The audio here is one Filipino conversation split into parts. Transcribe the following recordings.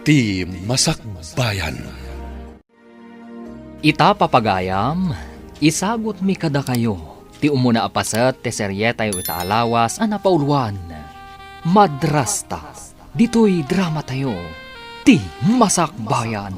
Ti Masakbayan. Ita papagayam, isagot mi kada kayo, ti umuna apasat ti seryetay ita alawas a napauluan. Madrasta, dito'y drama tayo, ti Masakbayan.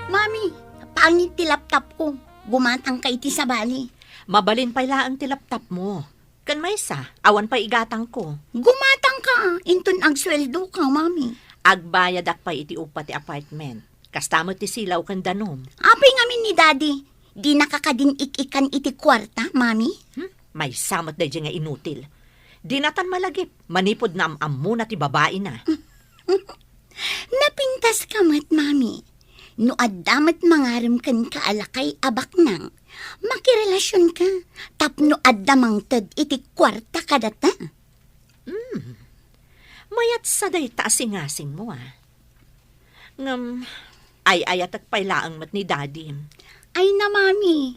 Mami, pangit ti laptop ko. Gumatang ka iti sa bali. Mabalin pa ilaang ti laptop mo. Kan may sa, awan pa igatang ko. Gumatang ka. Intun ang sweldo ka, mami. Agbayad ak pa iti upa ti apartment. Kastamot ti silaw kan danom. Apay ngamin ni daddy. Di nakakadin ikikan iti kwarta, mami. May samot da nga inutil. Di natan malagip. Manipod na am muna ti babae na. Napintas ka mat, mami. No addamat mangaram kan kaalakay abak nang. Makirelasyon ka. Tapno addamang tad iti kwarta kadata. Mayat sa day taasing-asing mo Ngam, ay-ayat at pailaang mat ni daddy. Ay na, mami.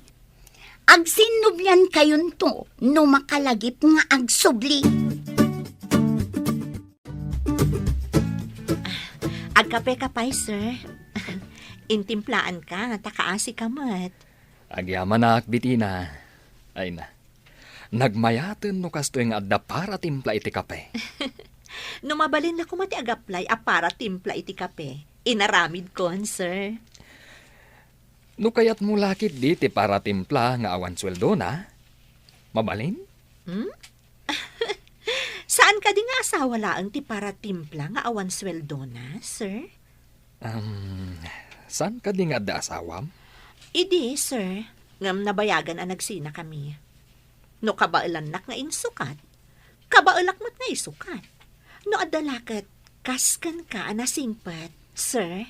Agsinubyan kayon to no makalagip nga agsubli. Agkape ka pa'y, sir. Intimplaan ka, nga takaasi ka mat. Agyaman na akbitina. Ay na, nagmayaten no kasto yung adda para timpla iti kape. Numabalin na kumati agaplay a para timpla iti kape. Inaramid ko, sir. No kayat mo lakit di ti para timpla nga awan sweldo na? Mabalin? Saan ka di nga asawa laang ti para timpla nga awan sweldo na, sir? Saan ka di nga adda asawam? Idi, sir. Ngam nabayagan ang nagsina kami. No kabaalanak nga insukat. Kabaalak mo't nga isukat. No adalakat, kaskan ka nasingpat, sir.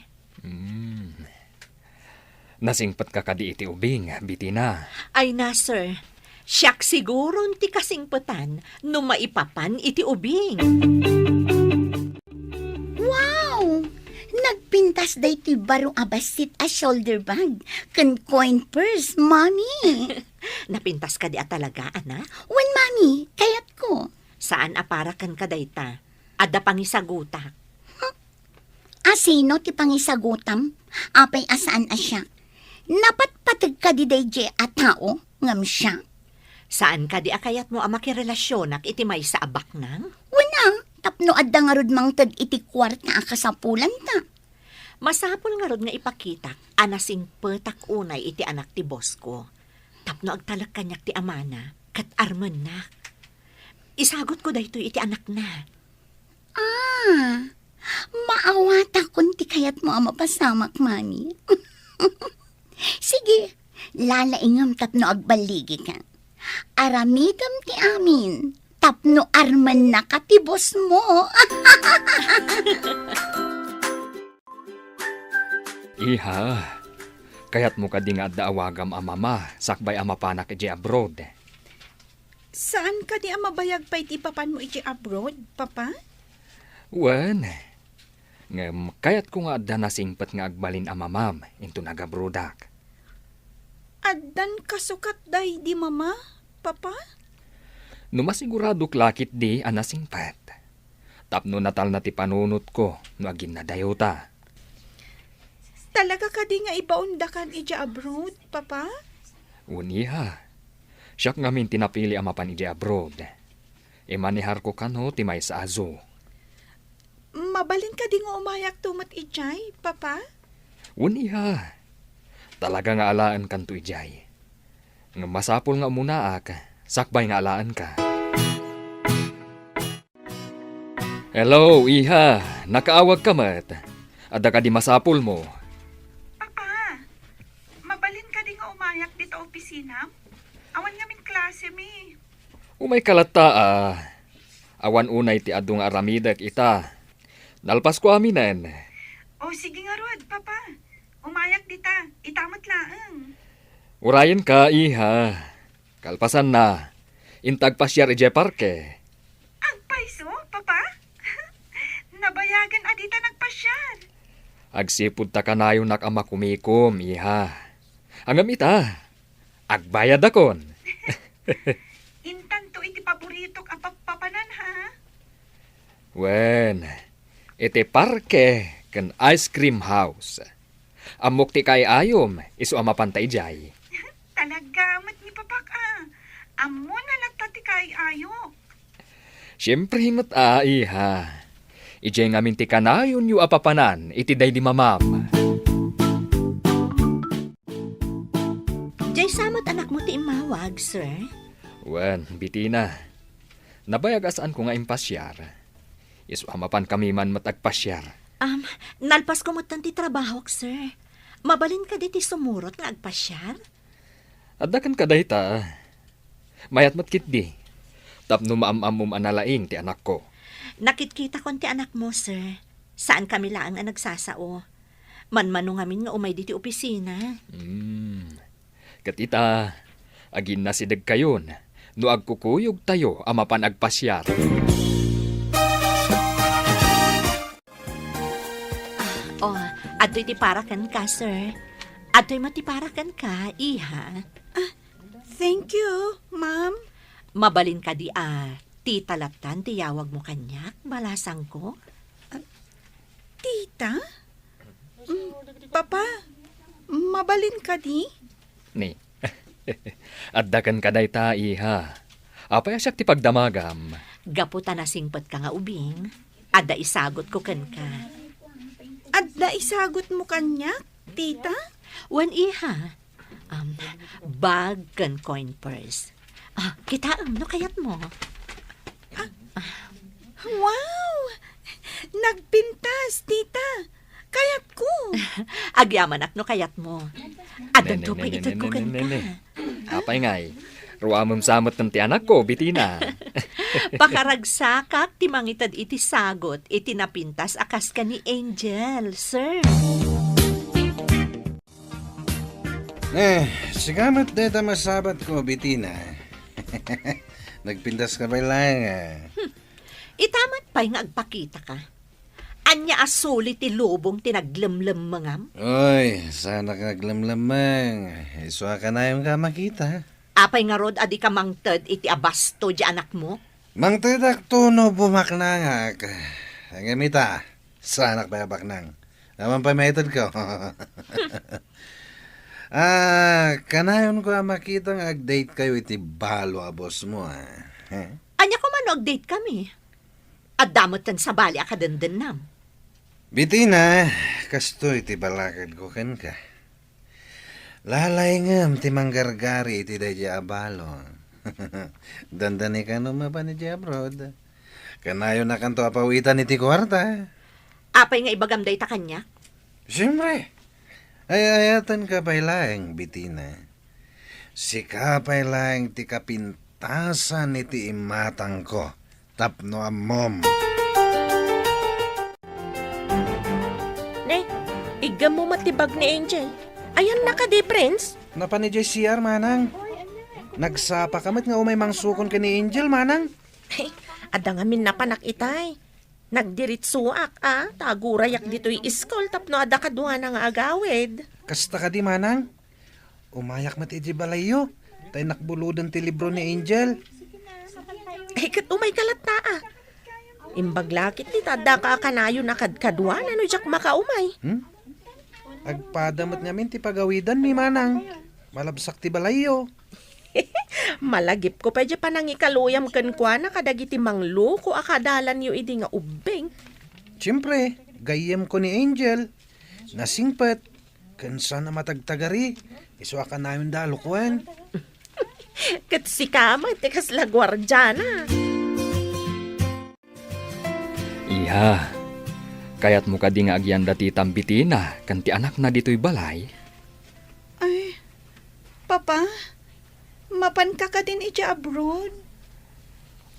Nasingpat ka kadi iti ubing, bitina. Ay na, sir. Siyak siguro ti kasingpatan no maipapan iti ubing. Wow! Nagpintas day ti baro abasit a shoulder bag. Kan coin purse, mami. Napintas ka di talaga, anak? Wan, mami, kayat ko. Saan aparakan ka dayta? Adda pangisagutak. Asino ti pangisagutam? Apay asaan asya? Napatpatag ka di day je a tao, ngam siya. Saan ka di akayat mo ang makirelasyonak iti may sa abak nang? Wana, tapno adda nga rod mang tag iti kwarta a kasapulan ta. Masapol nga rod nga ipakitak, anasing petak unay iti anak ti boss ko. Tapno agtalak kanyak ti amana, kat arman na. Isagot ko dayto iti anak na. Maawata kun ti kayat mo ang mapasamak, mami. Sige, lalaingam tapno agbaligi ka. Aramidam ti amin, tapno arman na katibos mo. Iha, kayat mo ka di nga adda awagam a mama, sakbay ama panak iti abroad. Saan ka di ang mabayag pa iti papan mo iti abroad, papa? Wen, ngem kayat ko nga adda nasingpat nga agbalin a mamam, into nagabrodak. Addan kasukat day di mama, papa? No masigurado klakit di a nasingpat. Tapno natal na ti panunot ko, no agin na dayota. Talaga ka di nga ibaundakan iti abroad, papa? Uniha, siyak ngamin tinapili a mapan iti abroad. Imanihar ko kano ti may sa azo. Mabalin ka di nga umayak tumat ijay, papa? Uniha, talaga nga alaan kanto ijay. Nga masapol nga muna ak, sakbay nga alaan ka. Hello, iha. Nakaawag ka mat. Adda ka di masapol mo. Papa, mabalin ka di nga umayak dito opisina? Awan ngamin klase mi. Umay kalata awan unay ti adung aramidak ita. Nalpas ko aminan. O sige nga rod, papa. Umayak dita, itamat laang. Urayan ka, iha. Kalpasan na. Intag pasyar ije parke. Agpaiso, papa? Nabayagan adita nagpasyal. Agsipud ta kanayon nak ama kumikom, iha. Angam ita. Agbayad akon. Intan to iti paborito ka papanan ha? Wen, iti parke kan ice cream house. Amok ti kay ayom, iso amapantay jay. Talagamat ni Papak Amo na lagtati kay ayo. Siyempre himot iha. Ijay ngamin ti kanayon yu apapanan, iti day di mamam. Jay samot anak mo ti imawag, sir. Wen, bitina. Nabayag asaan ko nga impasyar. Iso amapan kami man matagpasyar. Nalpas ko mo ti trabaho, sir. Mabalin ka diti sumurot nga agpasyar? Adakan ka dayta. Mayat matkit di. Tapno maamamum analaing ti anak ko. Nakitkita kon ti anak mo, sir. Saan kami laang ang nagsasao? Manmano ngamin nga umay diti opisina. Katita, agin na sidag kayon. No agkukuyog tayo amapan agpasyar. Ado'y tiparakan ka, sir. Ado'y matiparakan ka, iha. Thank you, ma'am. Mabalin ka di tita Laptan, tiyawag mo kanyak, balasang ko. Tita? Papa, mabalin ka di? Ni, addakan ka dayta, iha. Apay asyak ti pagdamagam. Gaputa na singpet ka nga ubing. Ada isagot ko kan ka. Adda isagot mo kanyak, tita? Wan iha. Bag kan coin purse. Kita no kayat mo. Wow! Nagpintas, tita. Kayat ko. Agyaman ak no kayat mo. Adan to pa itod ko kan ka. Apay ngay, ruamam samot ng ti anak ko, bitina. Pakaragsakak ti mangitad iti sagot, iti napintas akas ka ni Angel, sir. Sigamat deta masabat ko, bitina. Nagpintas ka ba lang? Itamat pa'y nga agpakita ka. Anya asuli ti lubong tinaglemlem mangam. Oy, sana ka naglamlamang. Iswa ka na yung ka makita. Apay nga rod adi ka mangted iti abasto di anak mo. Mang tedak tuno bumaknangak. Ang gamita, sanak pa baknang. Naman pa metod ko. Kanayon ko makita nga ag-date kayo iti balo a boss mo. Anya ko man ag-date kami. At damotan sa bali akadenden nam. Bitina, kasto iti balakad ko kan ka. Lalay ngam ti manggargari iti dadya abalo. Dandani ka numa pa ni abroad. Kanayo na kanto apawitan iti kwarta. Apay nga ibagam day ta kanya? Siyempre. Ayatan ka pa'y laeng, bitina. Si ka pa'y laeng ti kapintasan iti imatang ko. Tapno amom. Igam mo matibag ni Angel. Ayan na ka di, Prince. Napa ni JCR, manang? Nagsapa kamat nga umay mangsukon ka ni Angel, manang? Hey, adangamin na panak itay. Nagdiritsuak, tagurayak dito'y iskol tapno ada kadwa na nga agawid. Kasta ka di, manang? Umayak mat iti balayo. Tay nakbuludan ti libro ni Angel. Ay, kat umay kalat na Imbaglakit ni tada ka kanayo na kadkadwa na no jak makaumay. Agpadamat namin ti pagawidan mi, manang. Malabsak ti balayo. Malagip ko pa dya pa nang ikaluyam kan kwa na kadagiti manglo ko akadalan yu idi nga ubing. Siyempre, gayem ko ni Angel. Nasingpat. Kansa na matagtagari. Iswa ka namin dalukuan. Kat si kama, tikas lagwardyana. Iha, kayat mo ka di nga agyan dati tambitina, kanti anak na dito'y balay. Ay, Papa, mapan ka din iti abroad.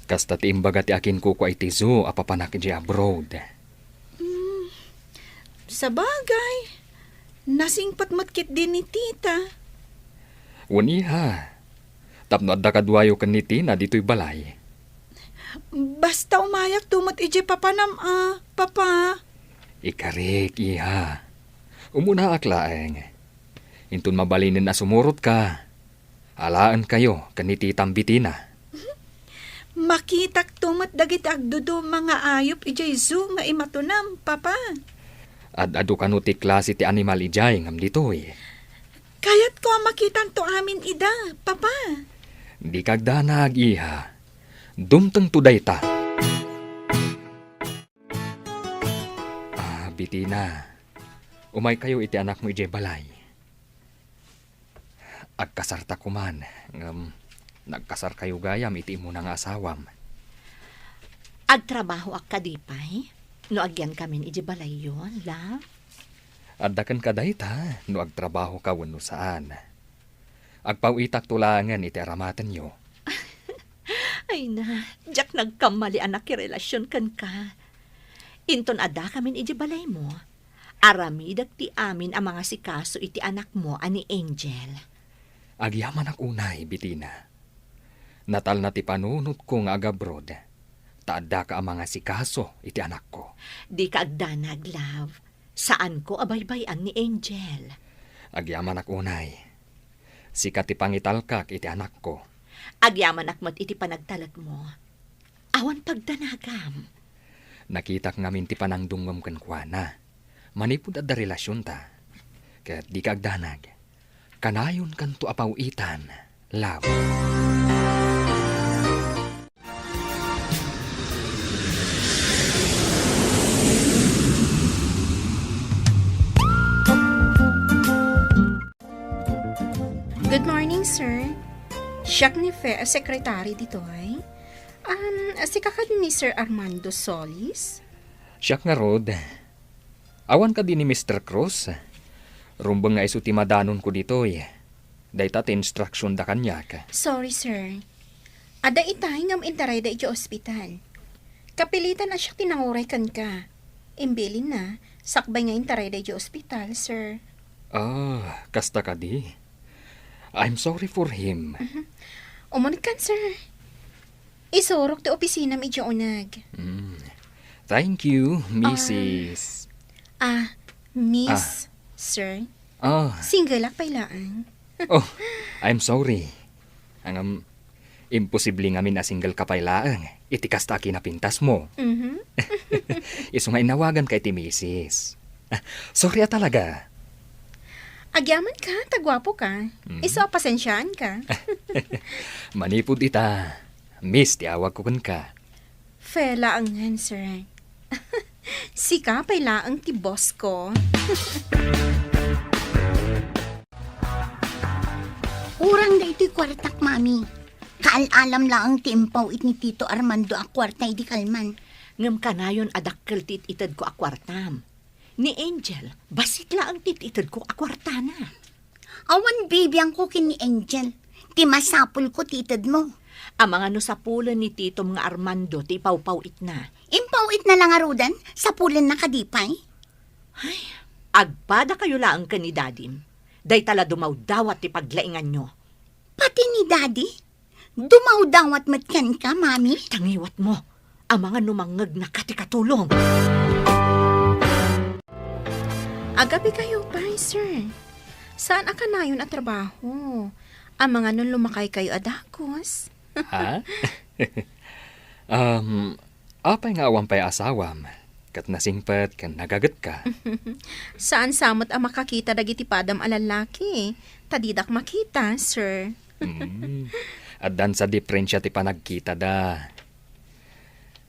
Kasta ti imbaga ti akin ko iti zoo apapanak iti abroad. Sa bagay, nasingpat matkit din ni tita. Iha, tapno adda kadwayo kan ni Tina dito'y balay. Basta umayak tumot iti papanam Papa. Ikarik, iha. Umuna aklaeng. Intun mabalinin na sumurot ka. Alaan kayo kaniti tambitina. Makitak tumot dagiti agdudo mga ayop iti zoo nga imatunam, Papa. At adu kanu ti klase ti animal ijay ngam ditoy. Kayat ko ang makitan to amin ida, papa. Di kagdanag iha. Dumteng tuday ta. Bitina. Umay kayo iti anak mo ijay balay. Agkasarta ko man. Nagkasar kayo gayam iti mo nga asawam. Agtrabaho ak kadipay? No agyan kamin ijibalay yon, love? Addakan ka dayta, no agtrabaho ka wano saan. Agpawitak tulangan iti aramatan nyo. Ay na, jak nagkamali anak relasyon kan ka. Inton ada kamin ijibalay mo. Aramidag ti amin ang mga sikaso iti anak mo ani Angel. Agyaman ak unay, Bitina. Natal na ti panunot ko nga agabrod. Taadda ka ang mga sikaso iti anak ko. Di ka agdanag, love. Saan ko abaybayan ni Angel? Agyaman ak unay. Sikat ti pangitalkak iti anak ko. Agyaman akmat iti panagtalag mo. Awan pagdanagam. Nakitak ngamin ti panangdungom kenkwana. Manipud adda relasyon ta. Ket di ka agdanag. Kanayon kanto apawitan. Love. Good morning, sir. Siya ni secretary dito ay. Si kakad ni Sir Armando Solis. Siya nga rod. Awan ka din ni Mr. Cruz. Rumbang nga iso ti madanon ko dito eh. Dayta ti instruction da kanya ka. Sorry, sir. Ada itay ngam intaray da iti ospital. Kapilitan na siya tinanguray kan ka. Imbilin na, sakbay nga intaray da iti ospital, sir. Kasta ka di. I'm sorry for him. Umunod kan, sir. Isurok ti opisina medyo unag. Thank you, Mrs. Miss, sir. Single ak pailaan. I'm sorry. Imposible nga min na single kapailaang. Iti kasta kinapintas mo. Iso nga inawagan kay ti Mrs. Sorry talaga. Agyaman ka, tagwapo ka. Iso, pasensyaan ka. Manipod ita. Miss, tiawag ko kun ka. Fela ang hen, sir. Si ka, pailaang ti boss ko. Urang da ito'y kwartak, mami. Kaalalam lang ti impaw it ni Tito Armando a kwarta iti kalman. Ngam kanayon adakkel tit itad ko akwartam. Ni Angel, basit lang tititad ko akwartana. Awan baby ang kukin ni Angel. Ti masapul ko titad mo. Ang mga nusapulan ni Tito mga Armando, ti pawpawit na. Impawit na lang arudan, sapulan na kadipay. Ay, agpada kayo lang ka ni Dadim. Day tala dumawdawat ti paglaingan nyo. Pati ni Daddy? Dumawdawat matkan ka, mami? Tangiwat mo, ang mga numangag na katikatulong. Agabi kayo pa, sir. Saan aka na yun at trabaho? Ang mga nun lumakay kayo adakos. Ha? Apay nga awampay asawam. Kat nasingpet kan nagagat ka. Saan samot ang makakita dagiti padam alalaki? Tadidak makita, sir. At dan sa diferensya ti panagkita da.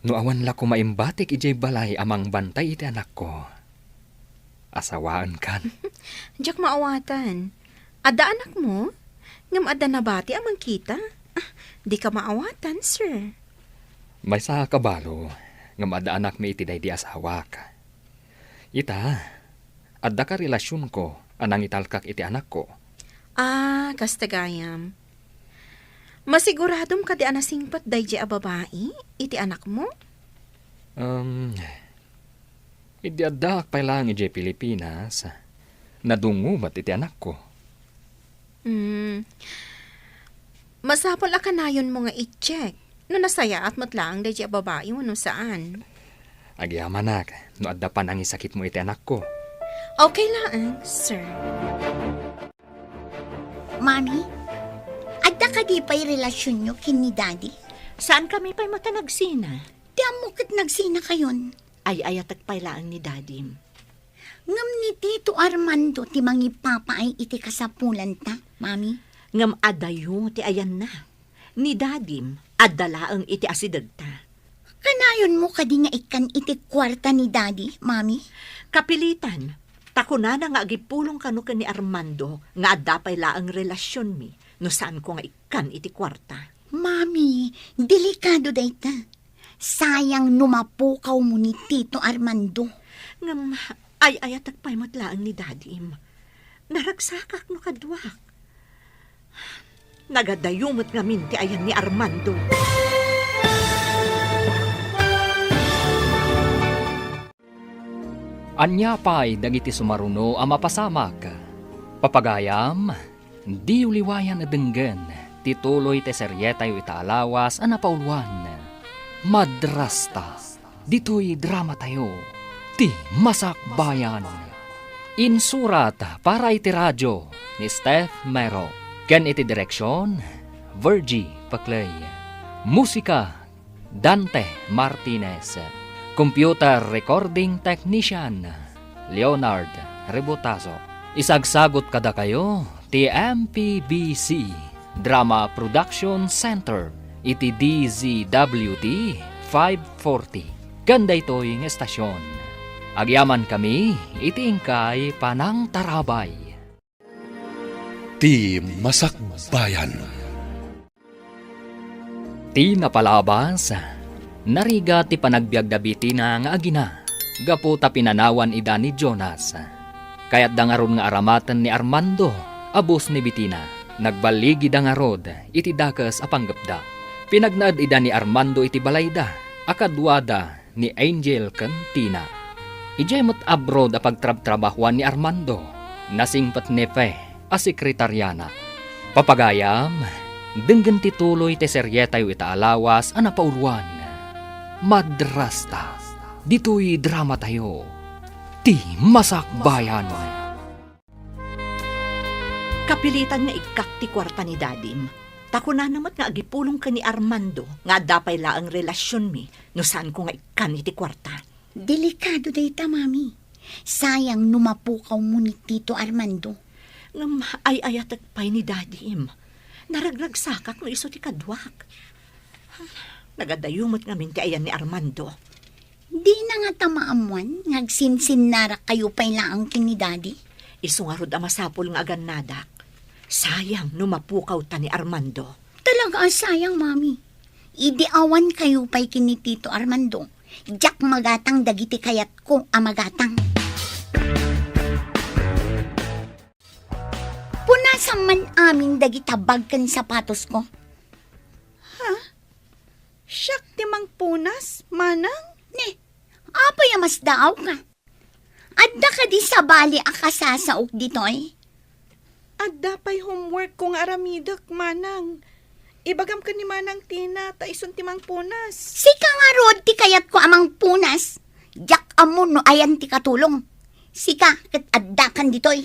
No awan la ko maimbatik ijay balay amang bantay iti anak ko. Asawaan kan. Diyak maawatan. Ada anak mo? Ngam ada nabati amang kita? Di ka maawatan, sir. May sa kabalo. Ngam ada anak mi iti day di asawa ka. Ita, adda ka relasyon ko anang italkak iti anak ko. Kastagayam. Masiguradom ka di anasingpat day di a babae? Iti anak mo? Idi adda pa lang iti Pilipinas. Nadungumat iti anak ko. Masapol ka nayon mo nga i-check. No nasaya at matlaang day di a babae mo no saan. Agyamanak, no adda pa nang isakit mo iti anak ko. Okay lang, sir. Mami, adda ka di pa'y relasyon nyo kin ni Daddy? Saan kami pa'y matanagsina? Di amukit nagsina kayon. Ay ayatag pailaan ni Dadim. Ngam ni Tito Armando ti mangipapa ay iti kasapulan ta, mami. Ngam adayo ti ayan na. Ni dadim, adala ang iti asideg ta. Kanayon mo kadi nga ikan iti kwarta ni daddy, mami. Kapilitan, takuna na nga agipulong kano ka ni Armando nga adapay laang relasyon mi no saan ko nga ikan iti kwarta. Mami, delikado dayta. Sayang numapukaw mo ni Tito Armando. Ngam ay tagpay matlaang ni dadim. Naragsakak no kadwak. Nagadayumot nga minti ayan ni Armando. Anya pa'y dagiti sumaruno ang mapasamak. Papagayam, di uliwayan adenggen, tituloy te seryetay itaalawas ang napauluan. Madrasta, dito'y drama tayo, ti Masak Bayan. Insurat para iti radyo ni Steph Mero. Ken iti direksyon, Virgie Paclay. Musika, Dante Martinez. Computer Recording Technician, Leonard Rebotazo. Isagsagot kada kayo, ti MPBC Drama Production Center, iti DZWT 540. Ganda ito'y estasyon. Agyaman kami, iti ingkay Panang Tarabay. Ti Masak Bayan. Ti napalabas, nariga ti panagbiag da bitina nga agina, gapu ta pinanawan ida ni Jonas. Kaya't dangaron nga aramatan ni Armando, abos ni bitina, nagbaligi dangarod, iti dakas apanggapda. Pinagnaad ida ni Armando iti balayda, akadwada ni Angel Cantina. Ijemot abroad a pagtrab-trabahuan ni Armando, nasingpat nepe a sekretaryana. Papagayam, denggan tituloy te seryetay itaalawas a napauluan. Madrasta, dito'y drama tayo, ti Masak Bayan. Kapilitan nga ikak ti kwarta ni dadim. Takuna namat nga agipulong ka ni Armando nga dapay laang relasyon mi no saan ko nga ikan iti kwarta. Delikado dayta, mami. Sayang numapukaw mo ni Tito Armando. Ngam ay-ayatagpay ni dadim. Naragragsakak no iso ti kadwak. Nagadayumot nga minti ayan ni Armando. Di na nga tamaamuan, ngagsinsin nara kayo pa'y laang kini daddy. Iso nga rod amasapol nga aganadak. Sayang numapukaw ta ni Armando. Talaga sayang, mami. Idiawan kayo pa'y kini Tito Armando. Jack magatang dagiti kayat ko amagatang. Punasan man aming dagita bagkan sapatos ko. Siyak ti mang punas, manang. Ne, apay mas daaw ka. Adda ka di sa bali akasasaok ditoy. Adda pa'y homework kong aramidak, manang. Ibagam ka ni manang Tina, taison ti mang punas. Sika nga rod ti kayat ko amang punas. Jack amon no ayan ti katulong. Sika kat adda kan ditoy.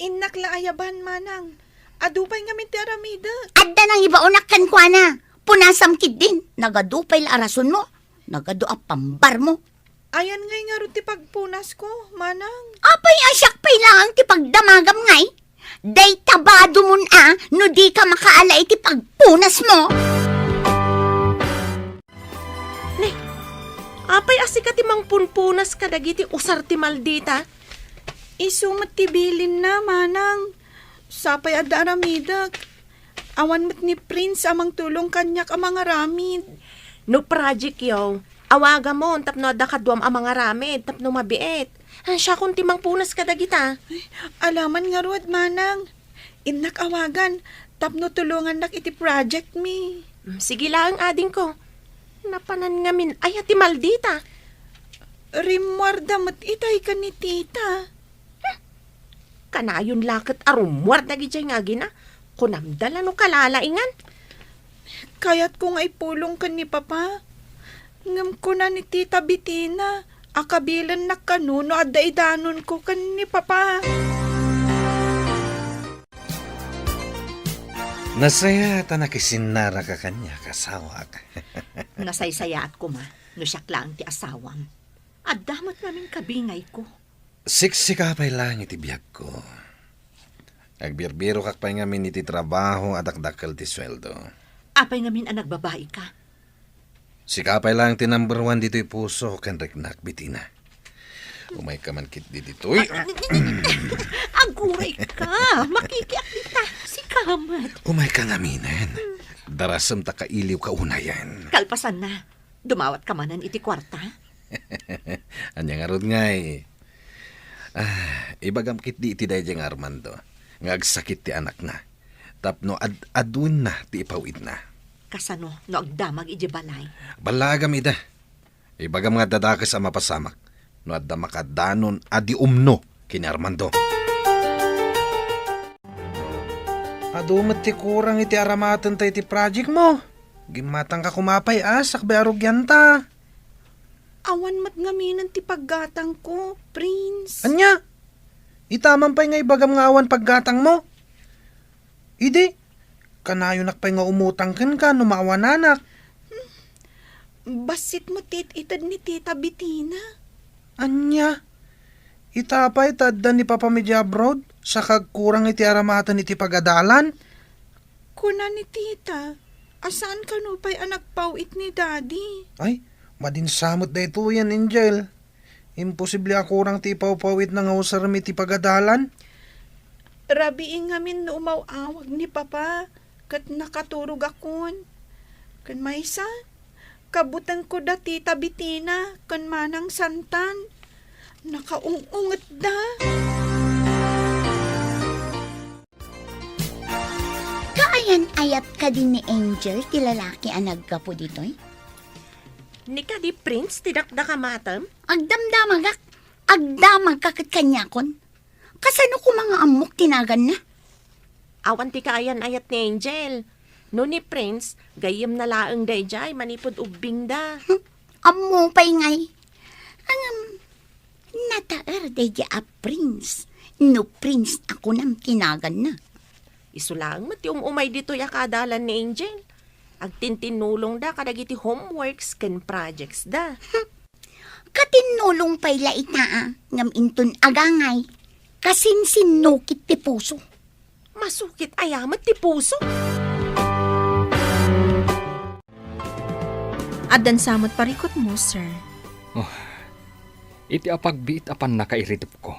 Inak la ayaban, manang. Adupay nga min ti aramida. Adda nang ibaunak kan kwa na. Punasam kid din. Nagadupay la arason mo. Nagadu a pambar mo. Ayan ngay nga ro ti pagpunas ko, manang. Apay asyak pay lang ti pagdamagam ngay. Day tabado mun no di ka makaala iti pagpunas mo. Apay asika ti mang punpunas kadagiti usar ti maldita. Isumat ti bilin na, manang. Sapay adda aramidak. Awan mat ni Prince amang tulong kanyak amang aramid. No project yaw, awaga mo, tapno adda kadwam amang aramid, tapno mabiet. Siya kung ti mang punas kadagita. Alaman nga ruad, manang. Inak awagan, tapno tulungan nak iti project mi. Sige lang, ading ko. Napanan nga min, ay ati maldita. Rimwarda mat itay ka ni tita. Kanayon lakat arumwar na gijay nga gina. Kunamdala no kalalaingan. Kaya't kung ay pulong ka ni papa. Ngam ko na ni tita Bitina. Akabilan na kanuno at daidanon ko kan ni papa. Nasaya ta nakisinara ka kanya kasawa ka. Nasaysayaat ko ma, no siyak lang ti asawam. At damat namin kabingay ko. Siksikapay lang iti biyag ko. Agbirbiro kak pa'y ngamin iti trabaho at akdakal ti sweldo. Apay ngamin ang nagbabae ka. Sikapay lang ti number 1 dito'y puso kan reknak bitina. Umay ka man kit dito'y. Aguray ka! Makikiak kita! Si Kamat! Umay ka ngaminan. Darasam ta kailiw ka unayan. Kalpasan na. Dumawat ka manan iti kwarta. Anya nga rod nga eh. Ibagam kit di iti dayjeng Armando. Ngagsakit ti anak na. Tapno adun na ti ipawid na. Kasano no agdamag iti balay. Balagam ida. Ibagam nga dadakas ang mapasamak. No adda makadanon adi umno kini Armando. Adumat ti kurang iti aramatan ta iti project mo. Gimatang ka kumapay sakbe arugyan ta. Awan mat ngaminan ti paggatang ko, Prince. Anya? Itaman pa'y nga ibagam nga awan paggatang mo. Idi, kanayon nak pa'y nga umutang ka no maawananak. Basit mo itad ni Tita Bettina. Anya? Itapay tadda ni Papa Media abroad sa kagkurang iti aramatan iti pagadalan. Kuna ni Tita, asaan ka no pa'y anak pauit ni Daddy? Ay, madinsamot na ito yan, Angel. Imposible akurang ti pawpawit na nga usarami ti pagadalan. Rabiing ngamin no umawawag ni Papa, kat nakaturog akon. Kan maysa, kabutan ko da Tita Bettina, kan manang santan. Nakaungungat da. Kaayan ayat ka din ni Angel, ti lalaki ang nagkapo dito'y. Ni ka di Prince, tidakda ka matam? Agdamag kakit kanya kon. Kasano ko mga amok tinagan na? Awan ti kaayan ayat ni Angel. No ni Prince, gayem na laeng dayjay, manipod ubing da. Amo pa'y ngay. Nataer deja a prince. No prince ako nang tinagan na. Isulang mati umay dito yakadalan ni Angel. Agtintinulong da kadagiti homeworks ken projects da. Katinulong pa'y lait na ngam inton agangay. Kasinsinukit ti puso. Masukit ayamat ti puso. Adan samot parikot mo, sir. Iti apagbiit apan nakairitip ko.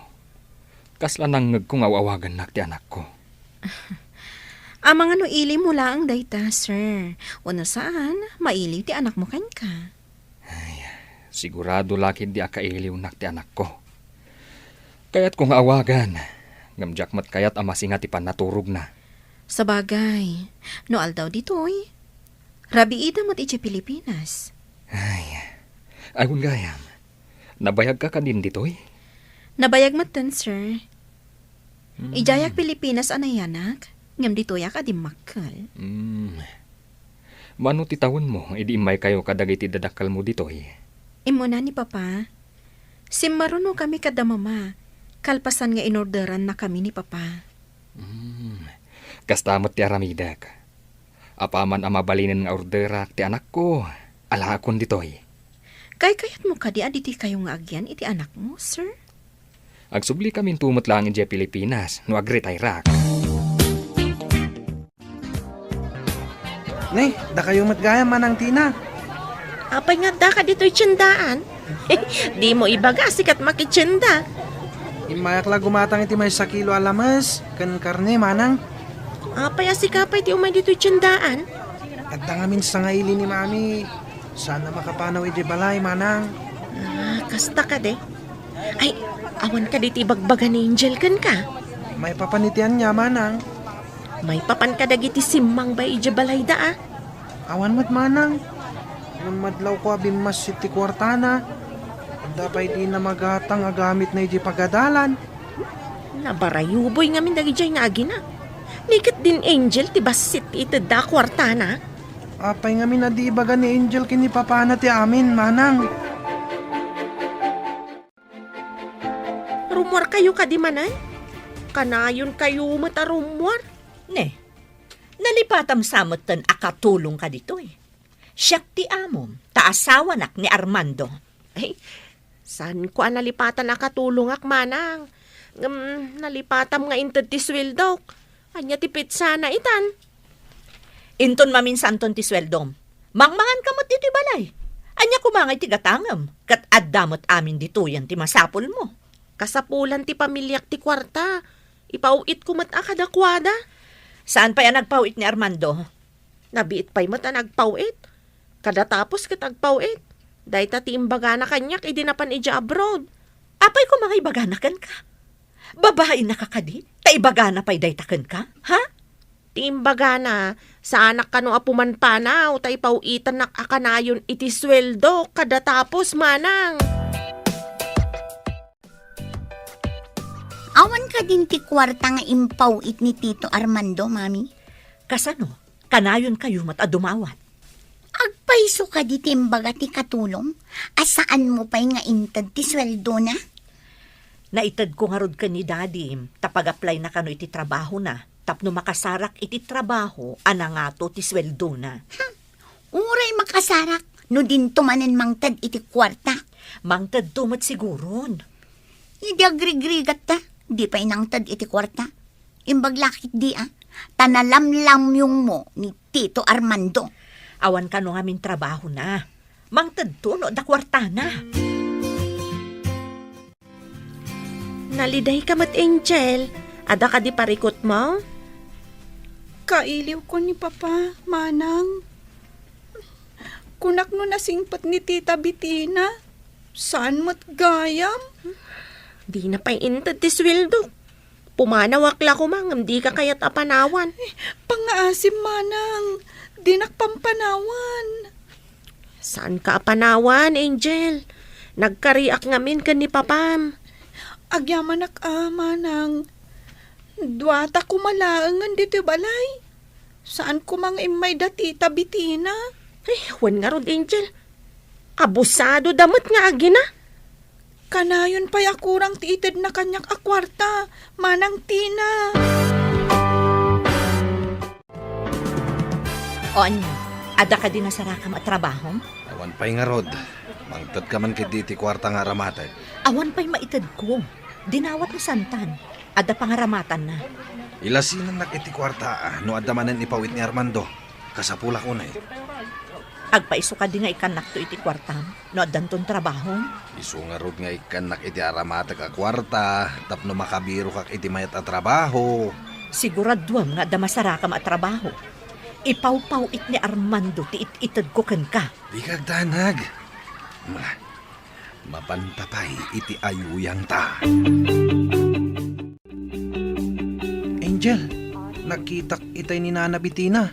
Kasla nang kung awawagan nak ti anak ko. Amang ano ili mo lang dayta, sir. Una saan, mailiw ti anak mo kan ka. Sigurado lakin di akailiw nak ti anak ko. Kaya't kung awagan, ngamjakmat kayat amasinga ti panaturog na. Sabagay, no aldaw ditoy. Rabi ida mat iti Pilipinas. Ayun gayam, nabayag ka din ditoy? Nabayag matan, sir. Ijayak Pilipinas anayanak, ngam ditoy ka di makal. Mano ti tawon mo, idi imay kayo kadagiti dadakal mo ditoy. Imo na ni Papa. Simmaruno kami kada mama. Kalpasan nga inorderan na kami ni Papa. Kastamot ti aramidak. Apaman ang mabalinin nga orderak ti anak ko. Alakon ditoy. Kayat mo kadi aditi kayo nga agyan iti anak mo, sir? Agsubli kami tumot lang in Pilipinas, no agretay rak. Nay, da kayo matgaya manang Tina. Apay nga da ka dito'y tiyandaan. Di mo ibaga sikat makitsyanda. Imayak la gumatang iti may sakilo alamas. Kan karne manang. Apay asikapay di umay dito'y tiyandaan. Adda nga minsan nga ili ni mami. Sana makapanaw iti balay manang. Kasta ka de. Ay, awan ka diti bagbaga ni Angel kan ka. May papanitian niya manang. May papan ka dagiti simmang ba ije balay da ah. Awan mat manang. Nung madlaw ko abimas iti kwartana. Adda pa'y di na magatang agamit na iti pagadalan. Nabarayuboy nga min dagijay nga agina. Nikit din Angel ti basit iti da kwartana. Apay nga minadibaga ni Angel kini papana ti amin manang. Rumor kayo ka di manay? Kanayon kayo mata rumor? Ne, nalipatam samot tan akatulong ka dito eh. Siyak ti amom, taasawa nak ni Armando. Ay, San ko nalipatan na katulong ak manang? Nalipatam nga inted ti swildok. Anya ti pizza na itan. Inton maminsan ton ti sweldom. Mangmangan kamot iti balay. Anya kumangay ti gatangam. Kat addamot amin dito yan ti masapol mo. Kasapulan ti pamilyak ti kwarta. Ipauit ko mat akadakwada. Saan pa yan nagpauit ni Armando? Nabiit pa'y mat nagpauit. Kadatapos kat agpauit. Dahi ta ti imbaga na kanyak idinapan ija abroad. Apay kumangay baganakan ka. Babae na kakadi, taibaga na pa'y daytakan ka, ha? Ti imbaga na sa anak kano apuman panaw tay pauitan nak akanayon iti sweldo kadatapos manang. Awan ka din ti kwarta nga impawit ni Tito Armando, mami. Kasano, kanayon kayo mat adumawat. Agpaiso ka di timbaga ti katulong. Asaan mo pa'y nga intad ti sweldo na? Naitad ko nga rod ka ni Daddy, tapag-apply na kano iti trabaho na. Tapno makasarak iti trabaho, anangato ti sweldo na. Uray makasarak, no din tumanen mangtad iti kwarta. Mangtad tumat siguron. Hindi agrigrigat ta, di pa inangtad iti kwarta. Imbaglakit di tanalamlamyong mo ni Tito Armando. Awan ka no ngamin trabaho na. Mangtad to no, dakwarta na. Naliday ka mat Angel. Ada ka di parikot mo? Kailiw ko ni Papa, manang. Kunak no nasingpat ni Tita Bitina. Saan mat gayam? Di na pa'y intad ti sweldo. Pumanawakla ko mang, di ka kayat apanawan. Pangaasim, manang. Dinak pampanawan. Saan ka apanawan, Angel? Nagkariak ngamin ka ni Papam. Agyaman ak manang. Duwata kumalaangan dito balay. Saan ko mang imay da Tita Bitina? Wan nga rod, Angel. Abusado damot nga agina. Kanayon pa'y akurang tiitid na kanyak akwarta. Manang Tina. O anyo, ada ka din na sarakam at trabaho? Awan pa'y nga rod. Mangtad ka man kiti ti kwarta nga ramatay. Awan pa'y maitad ko. Dinawat ni Santan. Ada pangaramatan na. Ilasinan na kiti kwarta no adamanan ipawit ni Armando. Kasapula ko na Agpaiso ka din nga ikanak to iti kwartam. No adanton trabaho. Isu nga rod nga ikanak iti aramatag a kwarta. Tapno makabiro kak iti mayat a trabaho. Siguraduam nga ada masarakam at trabaho. Ipaw-pawit ni Armando ti it-itad ko kan ka. Di kagdanag. Mapantapay iti ayuyang ta. Angel, nakita itay ni Nana Bitina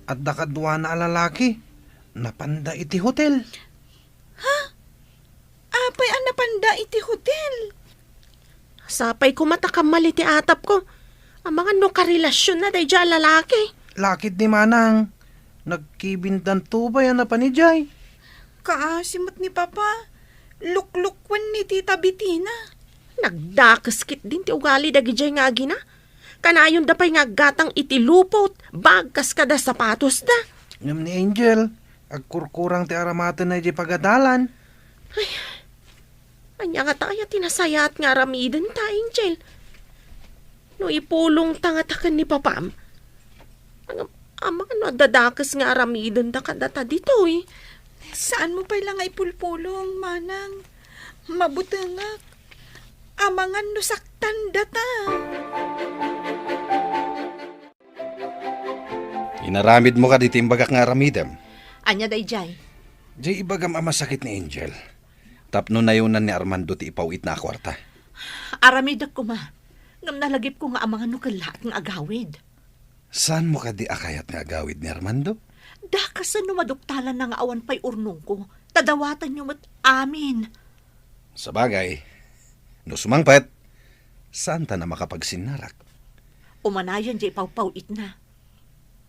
at dakadwa na lalaki. Napanda iti hotel. Apay anapanda iti hotel. Sapay ko matakamal iti atap ko. Ang mga no karelasyon na day dyan lalaki. Lakit ni Manang. Nagkibintan tubay na panijay. Kaasimot ni Papa. Luklukwan ni Tita Bitina. Nagdakaskit din ti ugali dagi dyan nga agina. Kanayon da pa'y nga gatang iti lupot. Bagkas kada sapatos da. Ngam ni Angel, agkurkurang ti aramatan na di pagadalan. Anya nga tayo tinasayat nga ramiden ta, Angel. No ipulong tangatakan ni Papam. Ang mga no dadakas nga ramiden da kadata dito eh. Saan mo pa lang ay pulpulong, manang? Mabutangak. Amangan no saktan data. Inaramid mo ka di timbagak nga aramidem. Anya day jay. Di ibagam amasakit ni Angel. Tapno na yunan ni Armando ti ipawit na kwarta. Aramidak ko ma. Ngam nalagip ko nga ang mga nukalat ng agawid. Saan mo ka di akayat nga agawid ni Armando? Dakasan no maduktalan na nga awan pa'y urnong ko. Tadawatan nyo mat amin. Sa bagay, no sumangpet, saan ta na makapagsinarak? Umanayan di pawpawit na.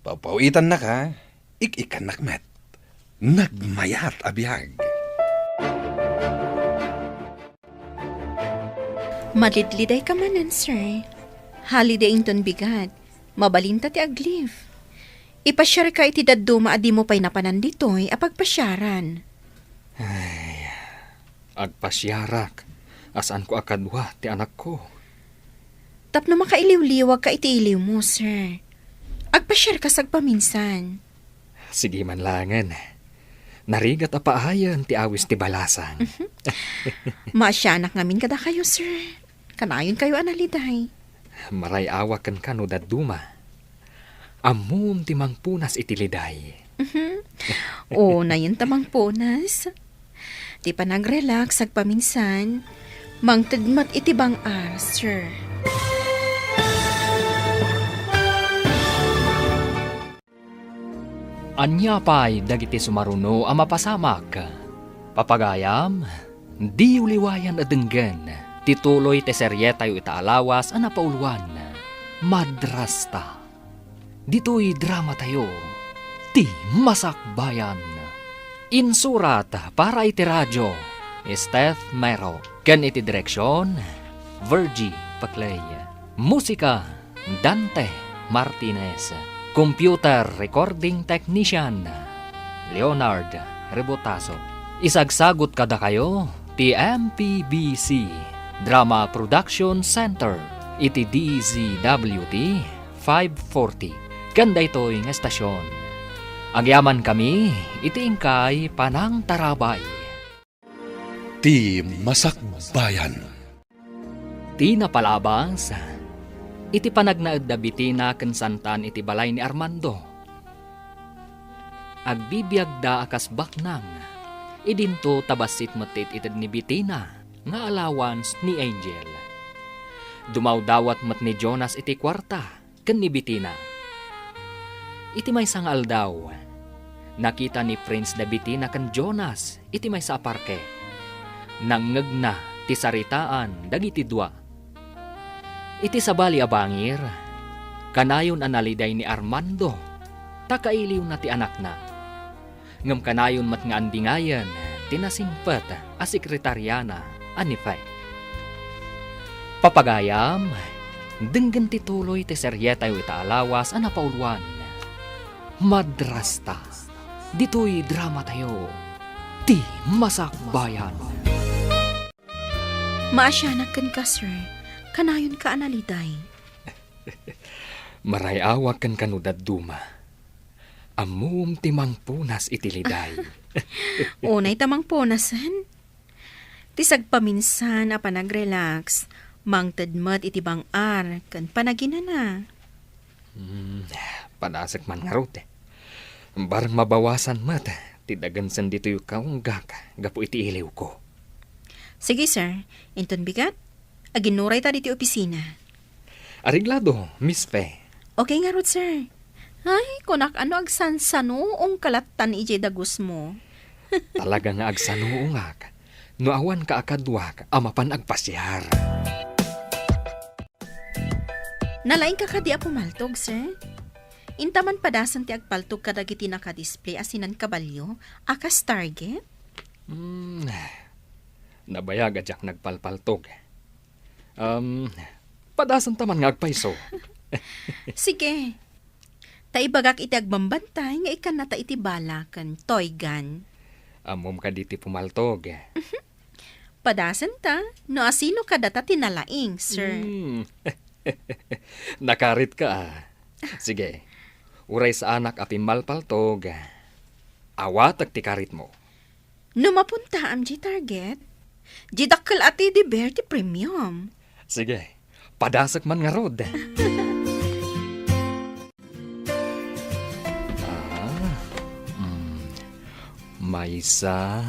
Papawitan na ka, ik-ikan nakmet. Nagmayat abiyag. Madlidliday ka manan, sir. Holiday inton bigat. Mabalinta ti aglive. Ipasyar ka iti daduma adi mo pa'y napanan dito'y apagpasyaran. Agpasyarak, asan ko akadwa ti anak ko. Tapno makailiw-liwag ka iti iliw mo, sir. Agpa-share ka sagpaminsan. Sige man langan. Narigat a paayan ti awis ti balasang. Maasyanak ngamin kada kayo, sir. Kanayon kayo analiday. Maray awakan ka no daduma. Amum ti mangpunas iti liday. O, na yun tamang punas. Di pa nag-relax sagpaminsan. Mangtadmat iti bang sir. Anya pa'y dagiti sumaruno ang mapasamak. Papagayam, di uliwayan adenggan. Tituloy te serye tayo itaalawas ang napauluan. Madrasta. Dito'y drama tayo. Ti Masakbayan. Insurat para iti radyo. Steph Mero. Ken iti direksyon. Virgie Paclay. Musika. Dante Martinez. Computer Recording Technician. Leonard Rebotaso. Isagsagot kada kayo. Ti MPBC. Drama Production Center. Iti DZWT 540. Ganda ito'y nga estasyon. Agyaman kami, itiingkay panang tarabay. Ti Masakbayan. Ti napalabas, iti panagnaed da bitina ken santan iti balay ni Armando. Agbibiyag da akas baknang, idinto tabasit matit itid ni bitina, nga allowance ni Angel. Dumawdawat mat ni Jonas iti kwarta, ken ni bitina. Iti may sangal daw, nakita ni Prince da bitina ken Jonas, iti may sa parke. Nangngeg na ti saritaan dagiti dua. Iti sabali abangir, kanayon analiday ni Armando, takailiw na ti anak na. Ngem kanayon mat nga andingayan, tinasingpet a sekretaryana anifay. Papagayam, denggen ti tuloy ti serye tayo itaalawas a napauluan. Madrasta. Dito'y drama tayo. Ti Masakbayan. Maasyanak ken ka, sir. Kanayon ka analiday. Marayawag kan kanudad duma. Amum ti mangpunas iti liday. Unay tamang punasan. Tisag paminsan a panag-relax. Mangtadmat iti bang ken panaginana. Panasak man nga rot. Barang mabawasan mat, tidagan san dito yung kaunggak, gapo iti iliw ko. Sige, sir. Inton bigat. Aginuray ta diti opisina. Ariglado, Miss Fe. Okay nga rot, sir. Ay, kunak ano agsansano ong kalatan ije dagus mo. Talaga nga agsanuungak. No awan ka akadwak, amapan agpasyar. Nalaing ka kadi a pumaltog, sir. Intaman padasan ti agpaltog kadagiti naka-display asinan kabalyo, akas target. Nabayag adyak nagpalpaltog. Padasan taman nga agpaiso. Sige. Taibagak iti agbambantay nga ikan nata iti balakan, toy gun. Amom ka diti pumaltog. Padasan ta, no asino ka data tinalaing, sir. Nakarit ka. Sige. Uray sa anak apin malpaltog. Awat agtikarit mo. No mapunta am di target, di dakkel ati di Berti Premium. Sige. Padasak man nga rod. Maysa,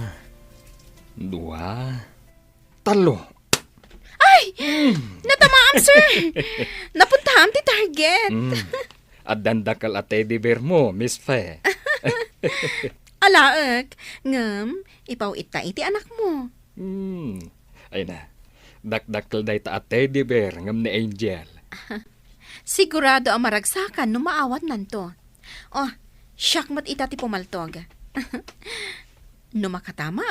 dua, talo. Natamaam, sir! Napuntahan ti target. At dandakal at teddy bear mo, Miss Fe. Alaek, ngam, ipaw ita iti anak mo. Ay na, dakdakal day ta at teddy bear ngam ni Angel. Sigurado ang maragsakan no maawat nanto. Oh, syakmat ita ti pumaltog. No makatama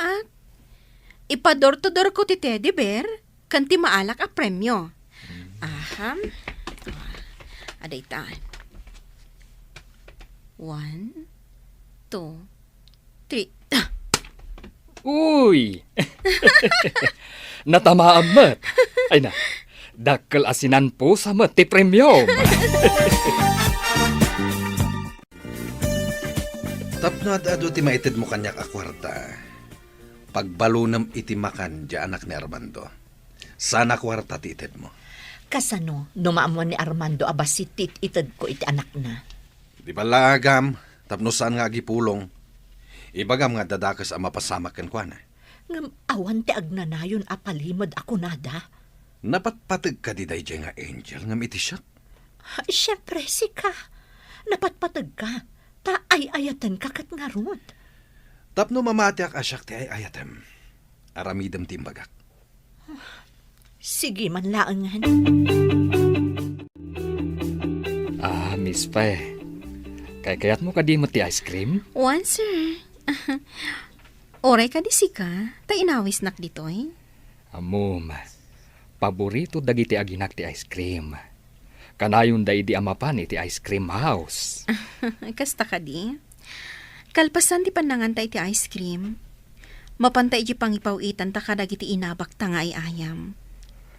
ipador-to-dor ko ti teddy bear, kanti maalak a premyo. Aham. Aday taan. 1, 2, 3. Uy! Natamaan mat. Ay na, dakkel asinan po sa mat ti premium. Tapno at ado ti maited mo kanyak akwarta. Pagbalunam iti makan di anak ni Armando. Sana kwarta ti ited mo. Kasano, numaamon ni Armando abasitit itad ko iti anak na. Di ba lagam, tapno saan nga agipulong. Ibagam nga dadakas ang mapasamak kan kwa na. Ngam awan ti agnanayon apalimod ako nada. Napatpatag ka di day nga angel ngam iti siya. Siyempre, sika. Napatpatag ka. Ta ay-ayatan ka kat nga rod. Tapno mamatiak asyak ti ay ayatem. Aramidam timbagak. Sige man laangan. Miss pa kayat mo kadi mo ti ice cream? Wan, sir. Oray ka di sika. Ta inawis nak ditoy. Amom, paborito dagiti aginak ti ice cream. Kanayon da idi amapan iti ice cream house. Kasta ka di. Kalpasan di panangan ta iti ice cream. Mapantay di pangipawitan ta kadagiti inabak ta nga ay ayam.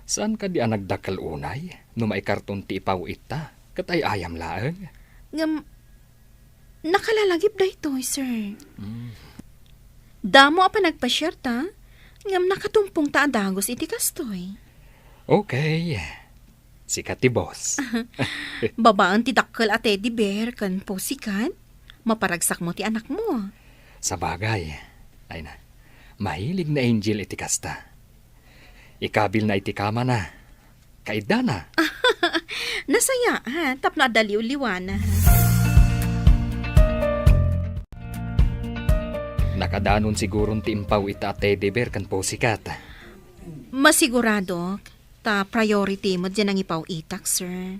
Saan ka di nagdakkel unay? No maikarton ti ipawit ta, kat ay ayam laeng. Ngam, nakalalagip da ito, sir. Damo apa nagpa-share ta? Ngam nakatumpong ta adagos iti kastoy. Okay. Sikat ti boss. Babaan ti dakkel at teddy bear kan po sikat. Maparagsak mo ti anak mo. Sa bagay, ay na, mahilig na angel iti kasta. Ikabil na iti kama na. Kaida na. Nasaya, ha? Tapno adaliw-liwana. Nakadanon sigurong ti impaw ita at teddy bear kan po sikat. Masigurado, ta priority mo dyan ang ipaw itak, sir.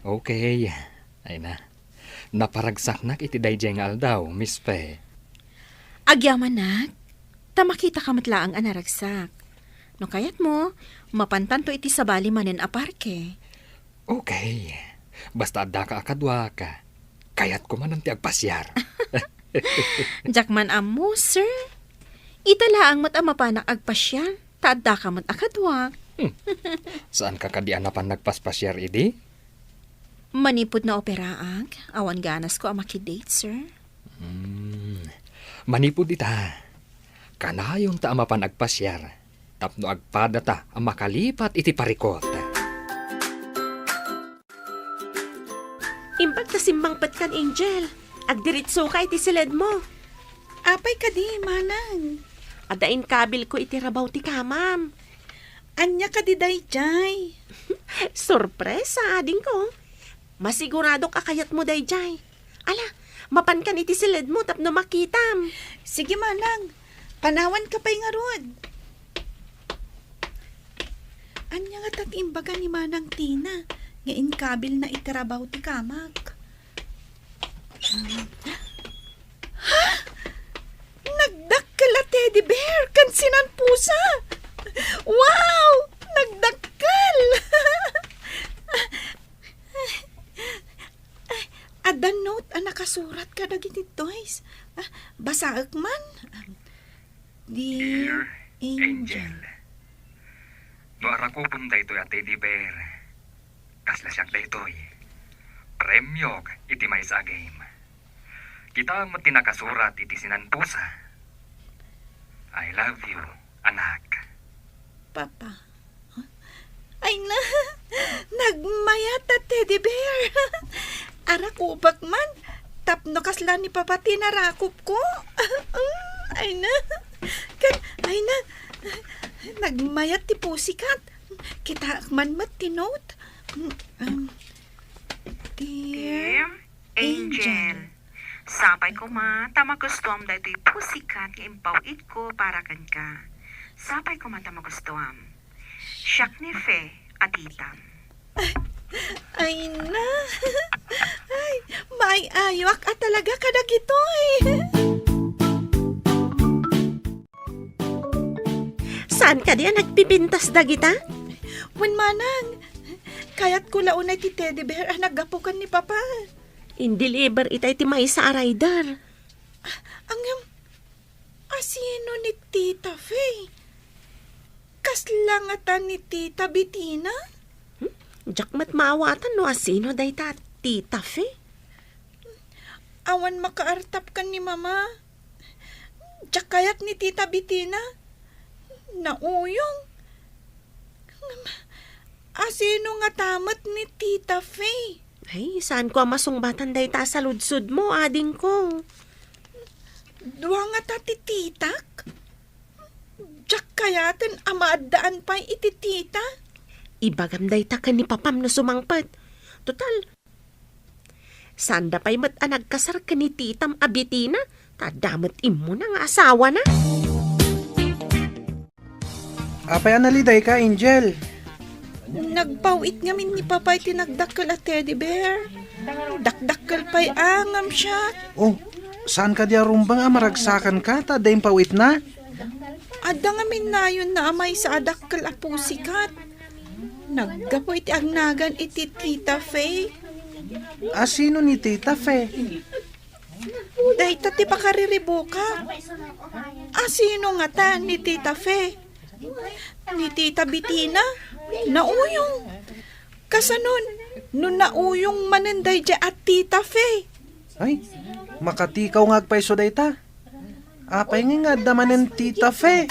Okay. Ay na. Naparagsak nak iti dayjay nga aldaw, Miss Pe. Agyaman nak, ta makita ka matlaang anaragsak. No kayat mo, mapantanto iti sabali manen a parke. Okay. Basta adda ka akadwa ka. Kayat ko man ang ti agpasyar. Jakman amo, sir. Italaang mat amapanak agpasyal, ta adda ka mat akadwak. Saan ka kadian na pan nagpaspasyar idi? Manipod na operaag, awan ganas ko ang makidate, sir. Manipod ita. Kanayong ta ama pan agpasyar. Tapno agpada ta ang makalipat iti parikot. Imbag ta simbangpat kan, Angel. Agdiritso ka iti silid mo. Apay ka di, manang. Adain kabil ko iti rabaw ti kamam. Anya ka di dayjay. Sorpresa, ading ko. Masigurado ka kayat mo, dayjay. Ala, mapan kan iti silid mo tapno makitam. Sige, manang. Panawan ka pa'y nga rod. Anya nga tatimbaga ni Manang Tina. Ngayon kabil na itirabaw ti kamag. Ha? Nagdakkel a teddy bear kan sinan pusa. Wow! Nagdakkel! Ada note ang nakasurat ka dagiti toys. Basaak man. Dear Angel. No arako punta ito at teddy bear. Kasla siyak da ito'y. Premyo iti may sa game. Kita ang matinakasurat iti sinanpusa. I love you, anak. Papa. Huh? Ay na, nagmayat at teddy bear. Arakubak man, tapno kasla ni Papa tinarakop ko. Ay na, ay na, nagmayat ti pusikat. Kita man mat ti note. Dear Angel. Sapay ko ma, tamagustuam da ito'y pusikat nga impawit ko para kan ka. Sapay ko ma tamagustuam. Siyak ni Fe at itam. Ay na, ay, may ayok at talaga kadagito eh. Saan ka diyan nagpipintas dagita? Wen manang, kayat ko launay ti teddy bear ang nagapukan ni Papa. Indeliver itay ti may sa rider. Ang Asino ni Tita Faye? Kaslangatan ni Tita Bettina? Jakmat maawatan no asino day ta Tita Fe. Awan makaartap kan ni Mama. Jakayat ni Tita Bettina. Nauyong. Asino nga tamat ni Tita Faye? Ay, saan ko masungbatan day ta sa ludsud mo, ading ko. Dua nga ta tititak? Jakayatan amaadaan pa iti tita? Ibagam day ta kan ni papam no sumangpet. Total, sanda pa'y mat nagkasar ka ni titam abitina, tadamat imo na nga asawa na. Apay analiday ka, Angel. Nagpawit ngamin ni Papay tinagdakkel a teddy bear. Dakdakkel pa'y angam siya. Oh, saan ka diya rumbang maragsakan ka? Tadayang pawit na? Ada ngamin na yun na amay sa adakkel a pusikat. Naggapo iti agnagan iti Tita Faye. Asino ni Tita Fe? Dahil ti pakariribuka. Asino nga ta ni Tita Faye? Ni Tita Bettina? Nauyong. Kasanon, no nauyong mananday dya at Tita Faye. Ay, makatikaw nga agpaiso day ta. Apay nga daman ng Tita Fe.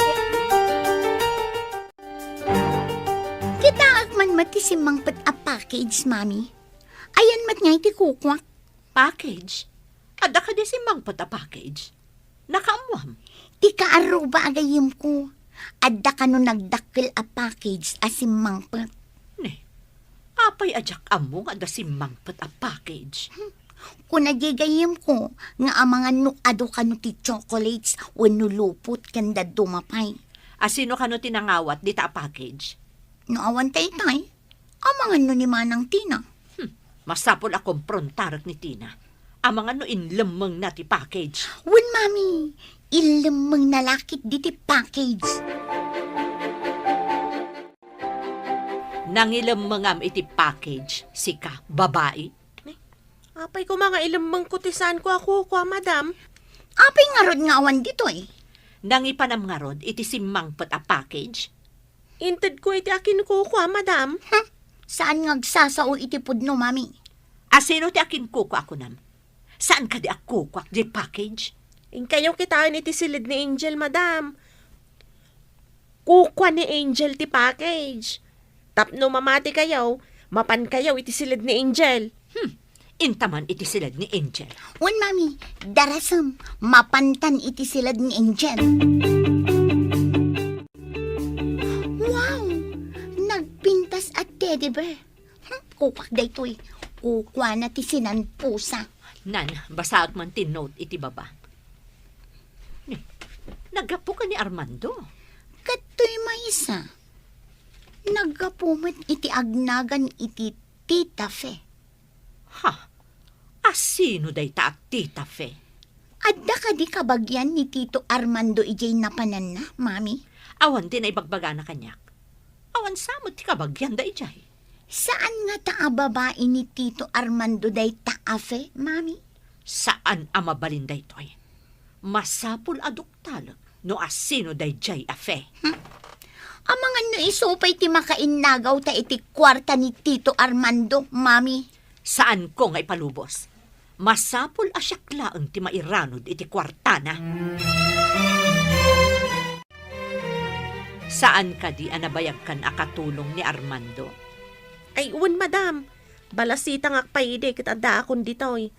Kita agman matisimang pat a package, Mami. Ayan mat nga iti kukwak. Package? Ada ka di si Mangpot a package? Nakaamwam. Ti kaaruba agayim ko. Adda ka no nagdakkel a package asimang pat. Ne, apay ajak amo nga da si Mangpot a package. Kung nagigayim ko, nga ang mga nuado ka no ti chocolates when nulupot kanda dumapay. Asino ka no tinangawat di ta a package? No awan tay-tay, ang mga no ni Manang Tina. Masapol akong prontarak ni Tina. Ang mga no inlemeng na ti package. Wen, Mami, ilamang nalakit di ti package. Nangilemengam iti package, sika, babae. Apay ko mga ilamang kutisan ko ako, madam. Apay nga rod nga awan dito eh. Nangipanam nga rod iti si Mangpot a package. Inted ko iti akin ko, madam. Saan nga agsasao iti pudno, Mami? Asino ti akin kuko ako nam? Saan ka di ako kuko di package? In kayo kitaan iti silid ni Angel, madam. Kukwa ni Angel ti package. Tapno mamati kayaw, mapan kayaw iti silid ni Angel. Intaman iti silad ni Angel. Wen, Mami, darasam, mapantan iti silad ni Angel. Wow! Nagpintas at teddy bear. Kupak da ito'y. Kukwa na ti sinan pusa. Nan, basaak man tin-note iti baba. Nagapo ka ni Armando. Kato'y maisa. Nagapumat iti agnagan iti Tita Fe. Ha? Asino day ta at Tita Fe? Adda ka di kabagyan ni Tito Armando ijay napanan na, Mami? Awan din ay bagbaga na kanyak. Awan samot ti kabagyan da ijay. Saan nga ta babae ni Tito Armando day taafe, Mami? Saan ang mabalin da ito'y? Masapul aduktalag no asino day jay afe. Ang mga no isupay ti makainagaw ta iti kwarta ni Tito Armando, Mami. Saan ko nga ipalubos? Masapul asyaklaang ti mairanod iti kwartana. Saan ka di anabayag kan akatulong ni Armando? Ay, madam. Balasita nga payde kitanda akon ditoy.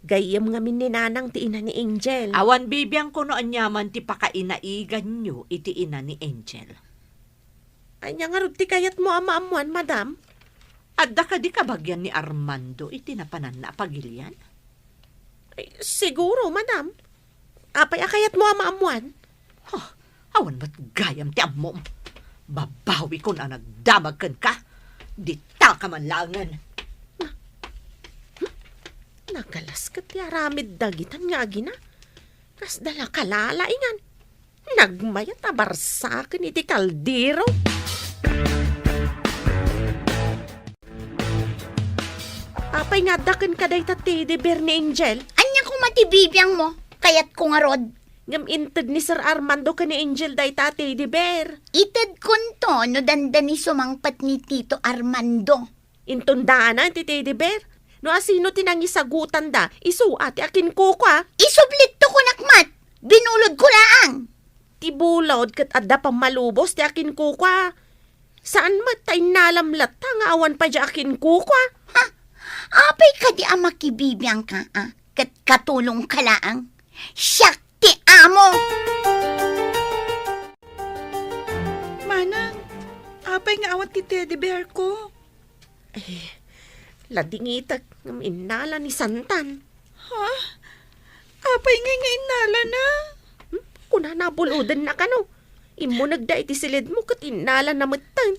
Gayam nga min ni nanang ti ina ni Angel. Awan bibiyang kuno anyaman ti pakainaigan nyo iti ina ni Angel. Ay, nga rod ti kayat mo ama-amuan, madam. Adda ka di kabagyan ni Armando iti napanan na pagilian? Ay, siguro, madam. Apay akayat mo ama-amuan. Awan ba't gayam ti amom? Babawi ko na nagdamag ka. Di ta ka man langan. Nagalas ka ti aramid dagitan nga agina. Kas dala kalalaingan. Nagmayat abarsakin iti kaldero. Apay nga dakin ka day tati de bear ni Angel. Anya ko matibibiyang mo, kayat ko nga rod. Ngam inted ni Sir Armando ka ni Angel day ta Teddy Bear. Ited kunto no danda ni sumangpat ni Tito Armando. Intundaan ti Teddy Bear. No asino tinangisagutan da, isuat akin ko ka. Isublit to ko nakmat. Binulod ko laang. Tibulod kat adda pang malubos ti akin ko ka. Saan matay nalamlat ta nga awan pa di akin ko ka? Apay ka di ang makibibiyang ka, kat katulong ka laang. Siyak ti amo. Manang, apay nga awat ti teddy bear ko. Ladingitak ng inala ni Santan. Ha? Apay nga inala na. Kuna nabuludan na ka no. Imo nagda iti silid mo kat inala na matan.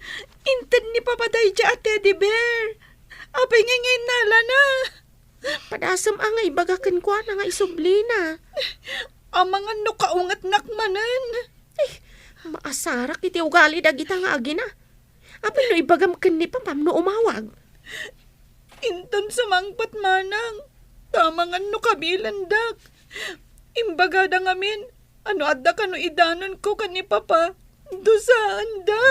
Inted ni papaday dya at teddy bear. Apay nga inala na. Padasam angay bagakan ko na nga isubli na. Ang mga nukaungat nakmanan. Maasarak iti ugali dagita nga agina. Apay no ibagam kan ni Papam no umawag. Inton sa mangpat manang. Tamangan no kabilandak. Imbagada ngamin. Ano adda ka no idanon ko ka ni Papa. Dusaan da.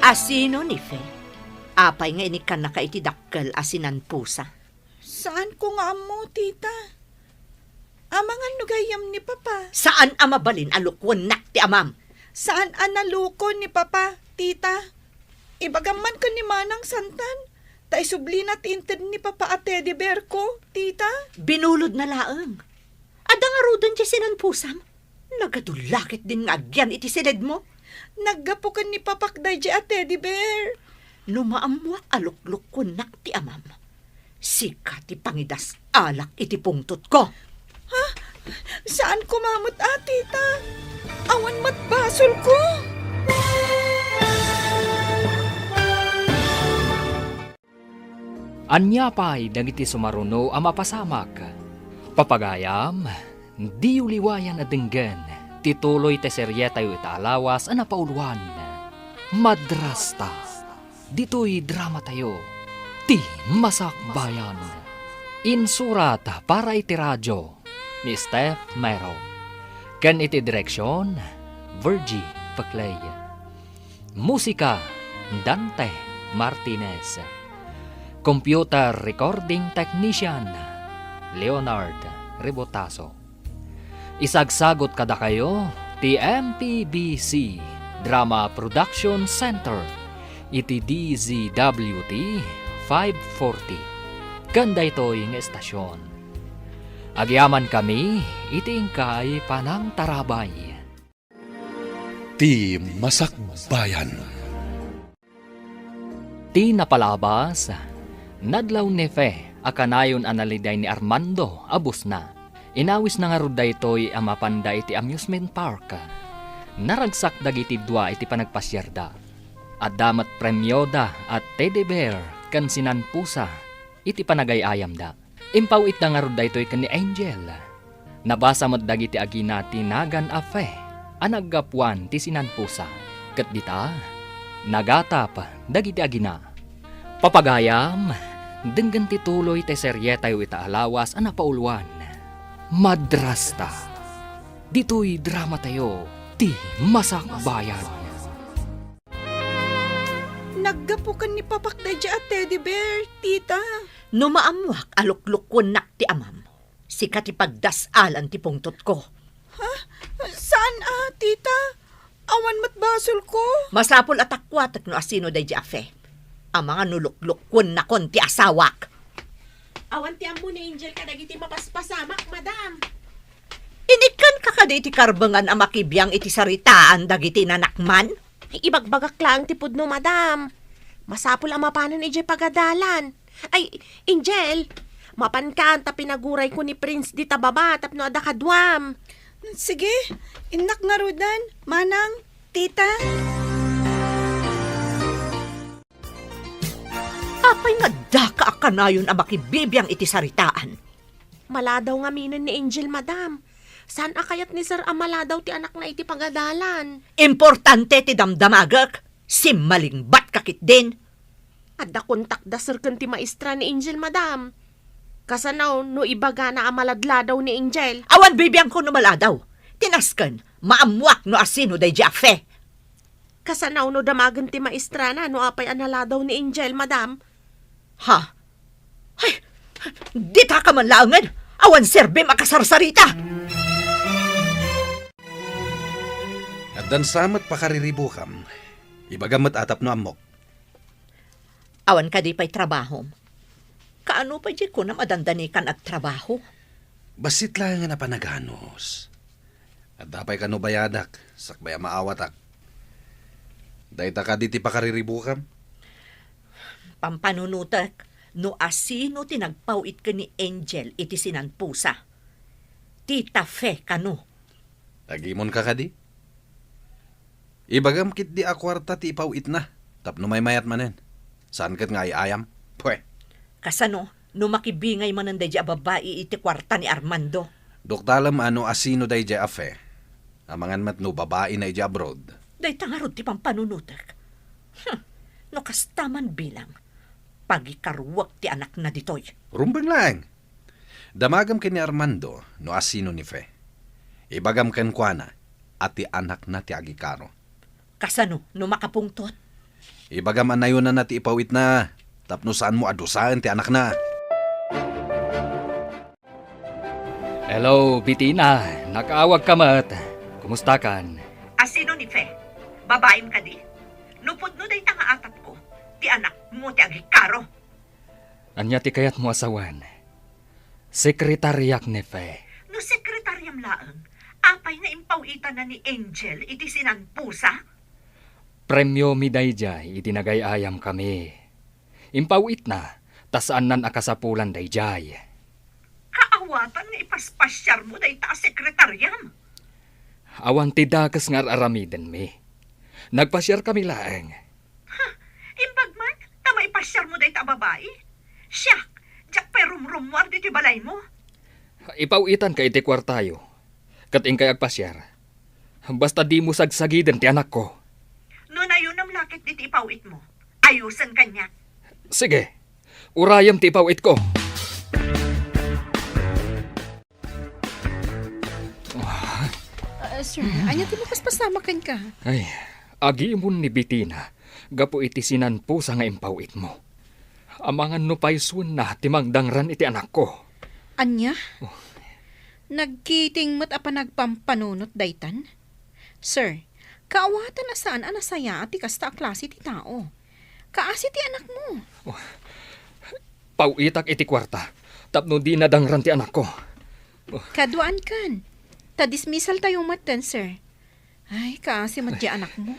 Asino ni Fe? Apay nga ini ka nakaitidakkel asinan pusa. Saan ko nga amo, tita? Amangan no gayam ni Papa. Saan amabalin alukwan nak ti amam? Saan analuko ni Papa, tita? Ibagaman ka ni Manang Santan. Ta isubli na tinted ni Papa at teddy bear ko, tita. Binulod na laeng. Ada nga rudan ti sinan pusam. Nagadulakit din nga agyan iti silid mo. Naggapukan ni Papa kday di at teddy bear. Numaamwak alukluk ko nak ti amam. Sika ti pangidas alak iti pungtot ko. Ha? Saan kumamot tita? Awan matbasol ko. Anyapay dagiti sumaruno ang mapasamak. Papagayam, di uliwayan at dinggan, tituloy te serye tayo italawas ang napauluan. Madrasta, dito'y drama tayo, ti masakbayan. Insurat para iti radyo, ni Steph Mero. Kan iti direksyon, Virgie Paclay. Musika, Dante Martinez. Computer Recording Technician, Leonard Rebotaso. Isagsagot kada kayo, ti MPBC Drama Production Center, iti DZWT 540. Ganda ito'y ng estasyon. Agyaman kami, iti ingkay panang tarabay. Ti Masakbayan. Ti napalabas, nadlaw ni Fe, akanayon analiday ni Armando, abus na. Inawis na nga ruday to'y amapanda iti amusement park. Naragsak dagiti dua iti panagpasyerda. At damat premyoda at teddy bear kan sinan pusa iti panagayayam da. Impawit na nga ruday to'y kan ni Angel. Nabasa mo dagiti agina tinagan a Fe, anaggapuan ti sinan pusa. Kat dita, nagatap dagiti agina. Papagayam, denggan tituloy te serye tayo itaalawas ang napauluan. Madrasta, dito'y drama tayo, ti masakbayan. Naggapukan ni Papa kday di at teddy bear, tita. Numaamwak alukluk ko nak ti amam. Sika ti pagdasalan ti pungtot ko. Ha? Saan tita? Awan matbasol ko. Masapol at akwatak no asino day di afe. Ang mga nulukluk kun na kon ti asawak. Awan ti ammo ni Angel kadagiti mapaspasamak, madam. Inikan ka kada iti karbangan ang makibiyang iti saritaan dagiti nanakman? Ibagbagak lang ti pudno, madam. Masapul ang mapanan iti pagadalan. Ay, Angel, mapan ka ta pinaguray ko ni Prince di tababa tapno ada kadwam. Sige, inak nga rudan, Manang, tita. Apay nga daka akanayon ang makibibiyang iti saritaan. Maladaw nga minan ni Angel, madam. Saan akayat ni Sir Amaladaw ti anak na iti pagadalan? Importante ti damdamagak. Simmaling bat kakit din. Adda kontak da Sir kan ti maestra ni Angel, madam. Kasanaw no ibaga na amaladladaw ni Angel. Awan bibiyang ko numaladaw. Tinasken, maamwak no asino day Jaffe. Kasanaw no damagan ti maestrana no apay analadaw ni Angel, madam. Ha? Ay, di ta ka man laangan. Awan serbe makasarsarita. At dan samat pakariribukam. Ibagamat atap no amok. Awan ka di pa'y trabaho. Kaano pa di ko na madandanikan at trabaho? Basit lang nga na panaganos. At dapay ka no bayadak, sakbaya maawatak. Dahita ka di ti pakariribukam. Pampanunutak, no asino tinagpawit ka ni Angel iti sinanpusa. Tita Fe kano. Tagimon ka di? Ibagam kit di akwarta ti ipawit na. Tapno may mayat manen. Saan kat nga ayam? Pwe. Kasano, no makibingay man ang dadya babae iti kwarta ni Armando. Doktalam ano asino day ja afe. Amangan mat no babae na ija abroad. Day tangarod ti pampanunutak. No kastaman bilang. Pagikarwak ti anak na ditoy. Rumbang lang. Damagam ken ni Armando no asino ni Fe. Ibagam ken kuana at ti anak na ti agikaro. Kasano, no makapungtot? Ibagam anayon na ti ipawit na. Tapno saan mo adusaan ti anak na. Hello, Bitina. Nakaawag ka mat. Kumusta kan? Asino ni Fe? Babaim ka di? Nupod no day tanga atap ko. Ti anak mo ti agikaro. Anya ti kayat mo asawan? Sekretaryak ni Fe. No sekretaryam laeng, apay nga impawitan na ni Angel iti sinanpusa? Premyo mi dayjay itinagayayam kami. Impawit na, tasaan nan akasapulan dayjay. Kaawatan nga ipaspasyar mo day ta sekretaryam. Awan ti dakas nga aramiden mi. Nagpasyar kami laeng. Imbagman, tama ipasyar mo day ta babae. Siyak, jak perumrumwar di ti balay mo. Ipawitan ka iti kwartayo. Kating kay agpasyar. Basta di mo sagsagiden ti anak ko. No na yun ang lakit di ti ipawit mo. Ayusan kanya. Sige, urayam ti ipawit ko. Sir, anya ti makaspasama kan ka? Ay, agi mo ni Bitina, gapo iti sinanpo sa nga impawit mo. Amangan no paysun na timangdangran iti anak ko. Anya? Nagkiting mo't apa nagpampanunot daytan? Sir, kaawatan na saan anasaya at ikasta a klase ti tao. Kaasi ti anak mo. Pawitak iti kwarta, tapno di nadangran ti anak ko. Kaduan kan. Ta-dismissal tayo matan, sir. Ay, kaasi mat di anak mo.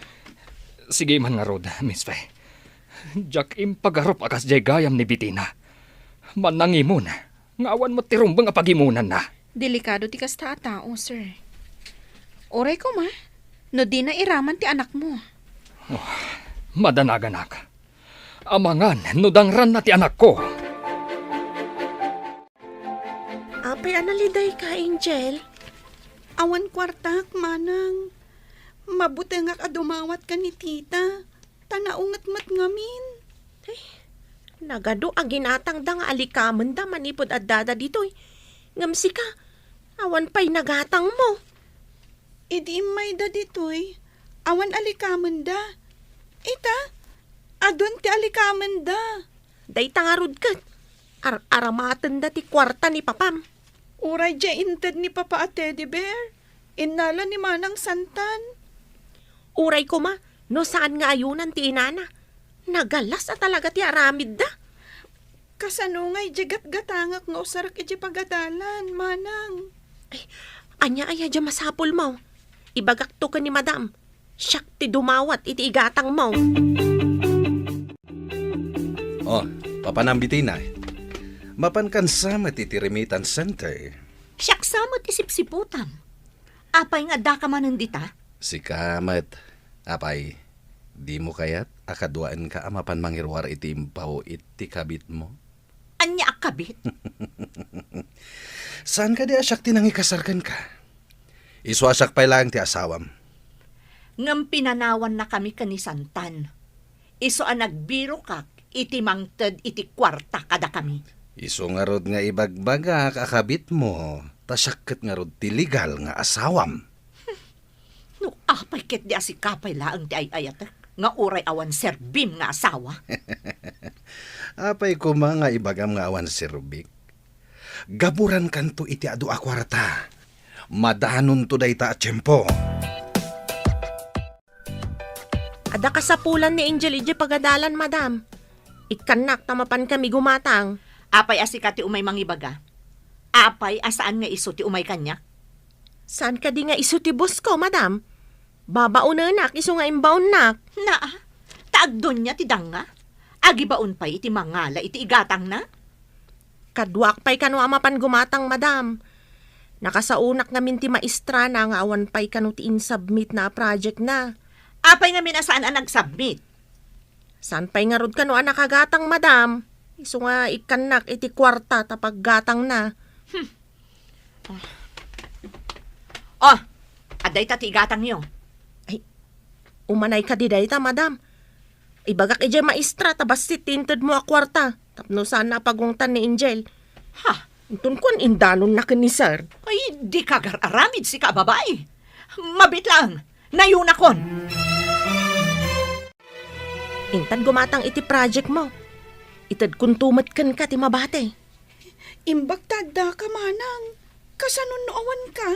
Sige man nga rod, Miss Fe. Jak impagarop akas jay gayam ni Bitina. Manangimon, ngawan mo tirumbang apagimunan na. Delikado ti kasta a tao, sir. Oray ko ma, no di na iraman ti anak mo. Madanaganak. Amangan, nudangran na ti anak ko. Apay analiday ka, Angel. Awan kwartak, manang. Mabuti nga adumawat ka ni tita. Tanaungat mat ngamin. Nagado ang ginatang da nga alikaman da manipod at dada ditoy. Ngamsi ka, awan pa'y nagatang mo. Idi may da ditoy. Awan alikaman da. Ita, adun ti alikaman da. Day tangarod ka. Aramatan da ti kwarta ni papam. Uray dya inted ni Papa at Teddy Bear. Inala ni Manang Santan. Uray ko ma, no saan nga ayunan ti inana. Nagalas at talaga ti aramid da. Kasanungay jagat-gatangak nga usarak iti pagadalan, Manang. Ay, anya aya dya masapol mo. Ibagak to ka ni madam. Siyak ti dumawat iti igatang mo. Oh, papanambitin na. Mapankansama ti remittance center. Siyak samot isip-siputam. Apay nga da ka man dita? Si Kamat, apay, di mo kayat akaduan ka amapan mangirwar iti impaw iti kabit mo? Anya akabit? Saan ka di asyak tinangikasarkan ka? Iswasak pa lang ti asawam. Ngam pinanawan na kami kanisantan. Iso ang nagbiro kak, iti mangted iti kwarta kada kami. Iso nga rod nga ibagbaga kakabit mo, tasakit nga rod ti legal nga asawam. No, apay ket di asi kapay laang ti ay-ayat nga uray awan serbim nga asawa. Apay ko mga ibagam nga awan si Rubik. Gaburan kanto iti adu akwarta. Madanon to day ta tiyempo. Ada kasapulan ni Angel ije pagadalan, madam. Ikanak tamapan kami gumatang. Apay asi ka ti umay mangibaga. Apay asaan nga iso ti umay kanya. Saan ka di nga iso ti boss ko, madam? Babaunanak, iso nga imbaon nak. Taagdon niya ti danga. Agi baon pa iti mangala iti igatang na. Kadwak pa'y kano amapan gumatang, madam. Nakasaunak ngamin ti maestra na nga awan pa'y kano ti in-submit na project na. Apay nga minasaan ang nag-submit. Saan pa'y nga rod kano ang nakagatang, madam? Iso nga ikanak iti kwarta tapag gatang na. Oh, aday ta ti igatang niyo. Umanay ka di dayta, madam. Ibagak ije maestra tabas si tinted mo a kwarta. Tapno saan na pagungtan ni Angel. Ha? Intun ko an indalon na ni sir. Ay, di ka aramid si ka babae. Mabit lang. Nayunakon. Intad gumatang iti project mo. Itad kuntumat kan ka ti mabate. Imbag tadda ka manang. Kasanon no awan ka?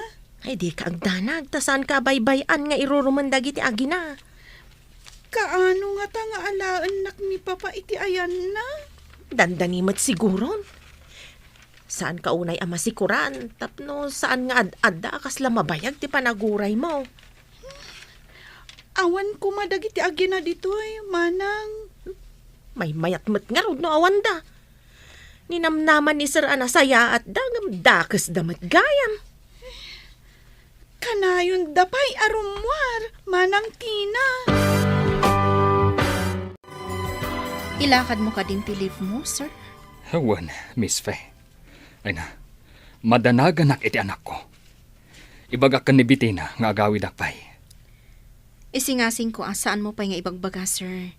Ay di ka agdanag. Tasan ka baybayan nga irurumandag iti agina. Kaano nga ta nga alaan nak ni Papa iti ayan na? Dandanimot siguron. Saan ka unay ama sikuran? Tapno saan nga ad-adda kasla mabayag ti panaguray mo? Awan ko madagiti agina ditoy, manang. May mayatmat nga rod no awan da. Ninamnaman ni Sir Anasaya at dagam dakas damat gayam. Kanayon dapay arumwar, manang Tina. Ilakad mo ka din ti leave mo, sir? Hawan, Miss Faye. Ay na, madanagan iti anak ko. Ibagak ka ni Bitina nga agawid akpay. Isingasing ko asaan mo pa nga ibagbaga, sir.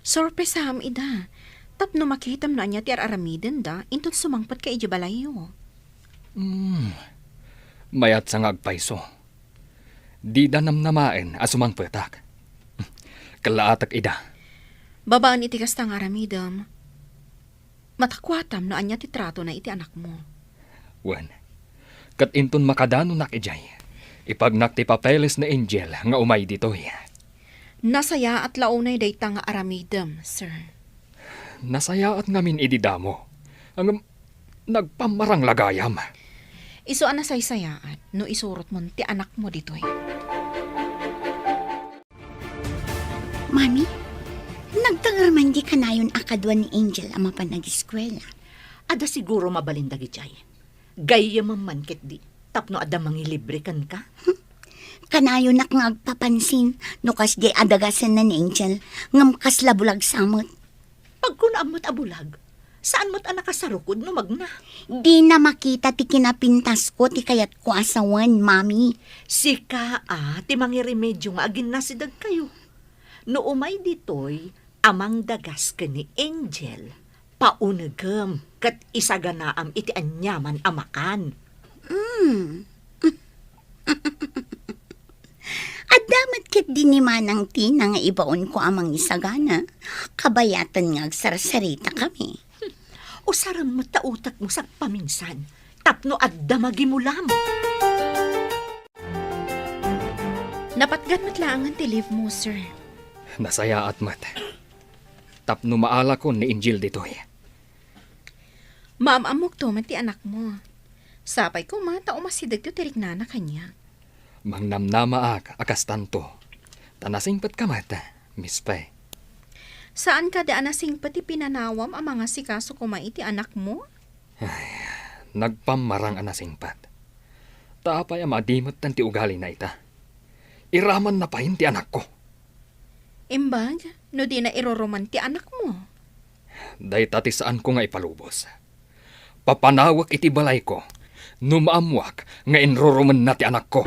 Sorpresam ida. Tapno makitam na niya ti aramiden da, intun sumangpat ka iji balayo. Mayat sa nga agpayso. Di da namnamaen asumangpatak. Kalaatak ida. Babaan iti kasta nga aramidam. Matakwatam no anya ti trato na iti anak mo. Wan, kat inton makadano nak ijay. Ipagnak ti papeles na Angel nga umay ditoy. Nasaya at launay dayta nga aramidam, sir. Nasaya at ngamin ididamo. Ang nagpamarang lagayam. Iso anasaysayaan no isurot mo ti anak mo ditoy. Mami, nagtagarman di kanayon akadwa ni Angel ang mapanag-eskwela. Ada siguro mabalindag ijay. Gaya man ket di. Tapno ada mangilibre kan ka. Kanayon nak nga agpapansin no kas di adagasan na ni Angel ngam kas labulag samot. Pag kunaamot abulag, saan mo't anak kasarukod no magna? Di na makita ti kinapintas ko ti kayat ko asawan, mami. Sika ti mangiremedyo nga agin nasidag kayo. No umay ditoy, amang dagas ka ni Angel. Paunagam, kat isaganaam iti anyaman amakan. At damat ket din ni Manang Tina nga ibaon ko amang isagana. Kabayatan nga agsarasarita kami. Usaram mo tautak mo sa paminsan. Tapno adda magimulam. Napatgan matlaangan ti leave mo, sir. Nasaya at mat. Tapno maala ko ni Angel ditoy. Maamamok to man ti anak mo. Sapay ko mata umasidag to tirik na kanya. Mangnamnama akas tanto. Tanasingpat ka mata, Miss Faye. Saan ka daan nasing pati pinanawam ang mga sikaso kumait ti anak mo? Nagpamarang anasingpat. Tapay ang madimot ng ti ugali na ita. Iraman na pahin ti anak ko. Imbag, no di na iroroman ti anak mo. Day tati saan ko nga ipalubos. Papanawak iti balay ko. Numaamwak nga inroroman na ti anak ko.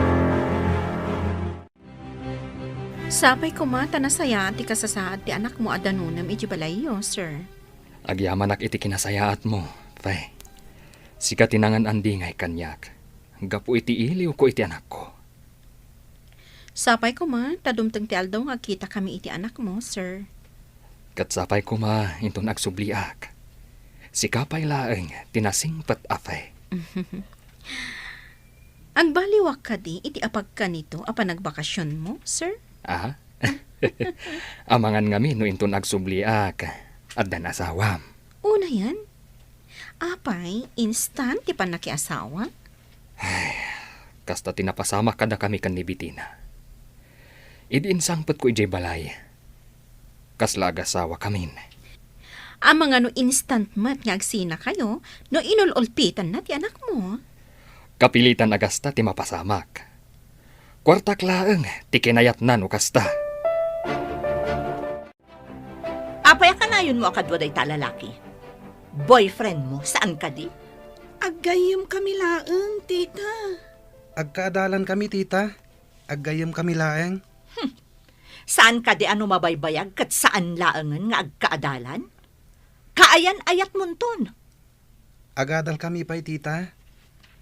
Sapay ko mata nasayaan ti kasasaad ti anak mo adanunam iti balayo, sir. Agyaman iti kinasayaat mo, Afe. Si katinangan andingay kanyak. Gapu iti iliw ko iti anak ko. Sapay ko ma, tadumteng ti aldaw nga kita kami iti anak mo, sir. Katsapay ko ma, inton agsubliak. Si kapay laeng, tinasingpat afe. Agbaliwak ka di, iti apag ka nito, apa nagbakasyon mo, sir? Aha? Amangan ngami no inton agsubliak. Addan asawam. Una yan. Apay, instant ti panakiasawa? Kasta tinapasama kada kami kan ni Bitina. Idiinsangpet ko ijay balay. Kasla agasawa kamin. Ang mga no instant mat nga agsina kayo, no inululpitan na ti anak mo. Kapilitan agasta ti mapasamak. Kwartak laeng, ti kinayat na no kasta. Apay kanayon mo akadwa day talalaki. Boyfriend mo, saan ka di? Agayam kami laeng, tita. Agkaadalan kami, tita. Aggayam kami laeng. Saan ka di ano mabaybayag kat saan laangan nga agkaadalan? Kaayan ayat munton. Agadal kami pa'y, tita.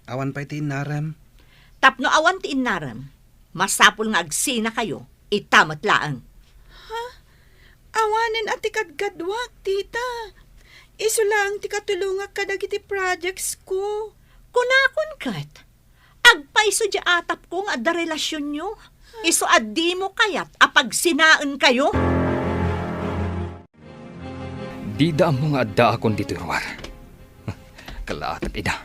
Awan pa'y tinarem. Tapno awan ti inaram. Masapul nga agsina kayo, itamat laang. Awanen at ikadgadwak, tita. Iso lang ti katulungak kadagiti projects ko. Kunakon kat. Agpaiso di atap ko nga adda relasyon nyo. Iso addi mo kayat apag sinaan kayo. Di daam mo nga adda akon dito ruwar. Kalaat at ida.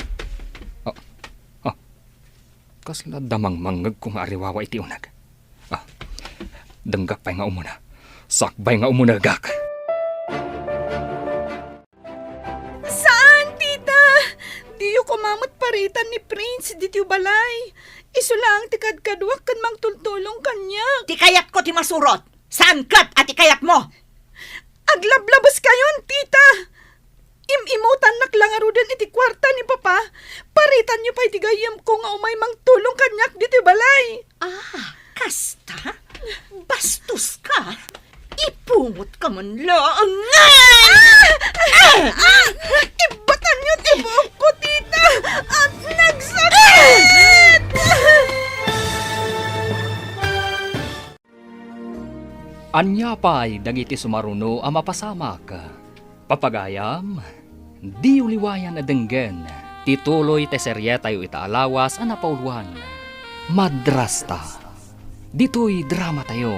Kasla damang mangag kung ariwawa iti unag. Danggak pa'y nga umuna. Sakbay nga umunagak. Saan, tita? Diyo kumamot paritan ni Prince dito balay. Iso lang ti kadkadwak kan mang tultulong kanya. Ti kayat ko ti masurot. Saan kat at ikayat mo? Aglablabas kayon, tita. Imimutan naklangarudan iti kwarta ni Papa. Paritan niyo pa'y tigayam ko nga umay mang tulong kanyak dito balay. Kasta? Bastos ka? Ipungot ka man lang. Ibatan niyo ti buhok ko, tita. At nagsakit. Anya pa'y dagiti sumaruno ang mapasamak. Papagayam, di uliwayan na denggen. Tituloy te seryeta yu itaalawas ang napauluan. Madrasta. Dito'y drama tayo.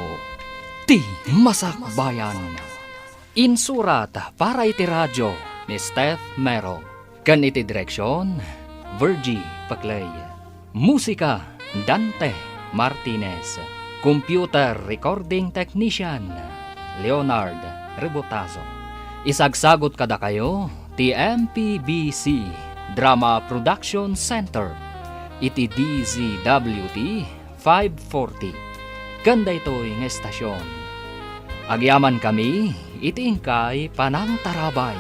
Ti Masakbayan. Insurat para iti radyo ni Steph Mero. Kan iti direksyon, Virgie Paclay. Musika, Dante Martinez. Computer Recording Technician, Leonard Rebotazo. Isagsagot kada kayo, ti MPBC Drama Production Center. Iti DZWT 540. Ganda ito'y ng estasyon. Agyaman kami, iti ingkay Panang Tarabay.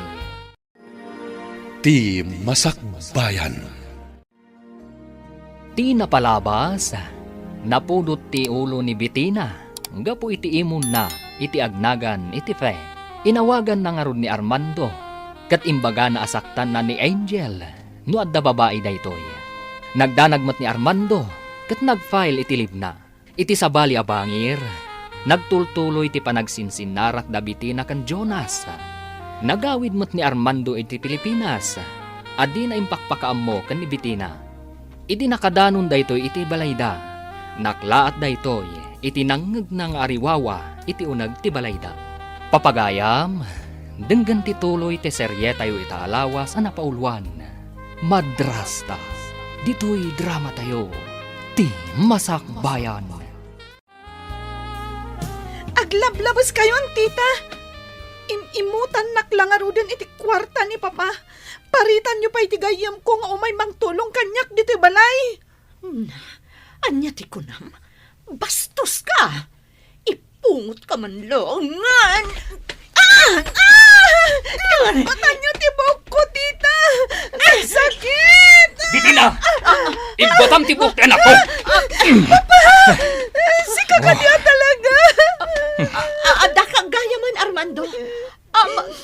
Ti Masakbayan. Ti napalabas, napudot ti ulo ni Bitina. Gapu iti imon na, iti agnagan, iti fe. Inawagan na nga ron ni Armando. Kat imbaga na asaktan na ni Angel. No adda babae daytoy. Nagdanagmat ni Armando. Kat nagfile iti libna. Iti sabali abangir. Nagtultuloy ti panagsinsinnarak da Bitina kan Jonas. Nagawid mo't ni Armando iti Pilipinas. Adi na impakpakaam mo kan ni Bitina. Iti nakadanon daytoy iti balayda. Naklaat daytoy iti nangeg ng ariwawa iti unag ti balayda. Papagayam, denggan ti tuloy ti serye tayo itaalawas ang napauluan. Madrasta. Dito'y drama tayo. Ti Masakbayan. Aglablabas kayon, tita. Imimutan naklangarudan iti kwarta ni Papa. Paritan niyo pa'y tigayam ko nga umay mang tulong kanyak dito balay. Anya ti kunam, bastos ka. Ipungot ka man longan. Batan niyo ti buhok ko, tita. Nagsakit. Bitina! Ibatam ti buhok ti anak ko! Si kakadya talaga. Ada kang gaya man, Armando.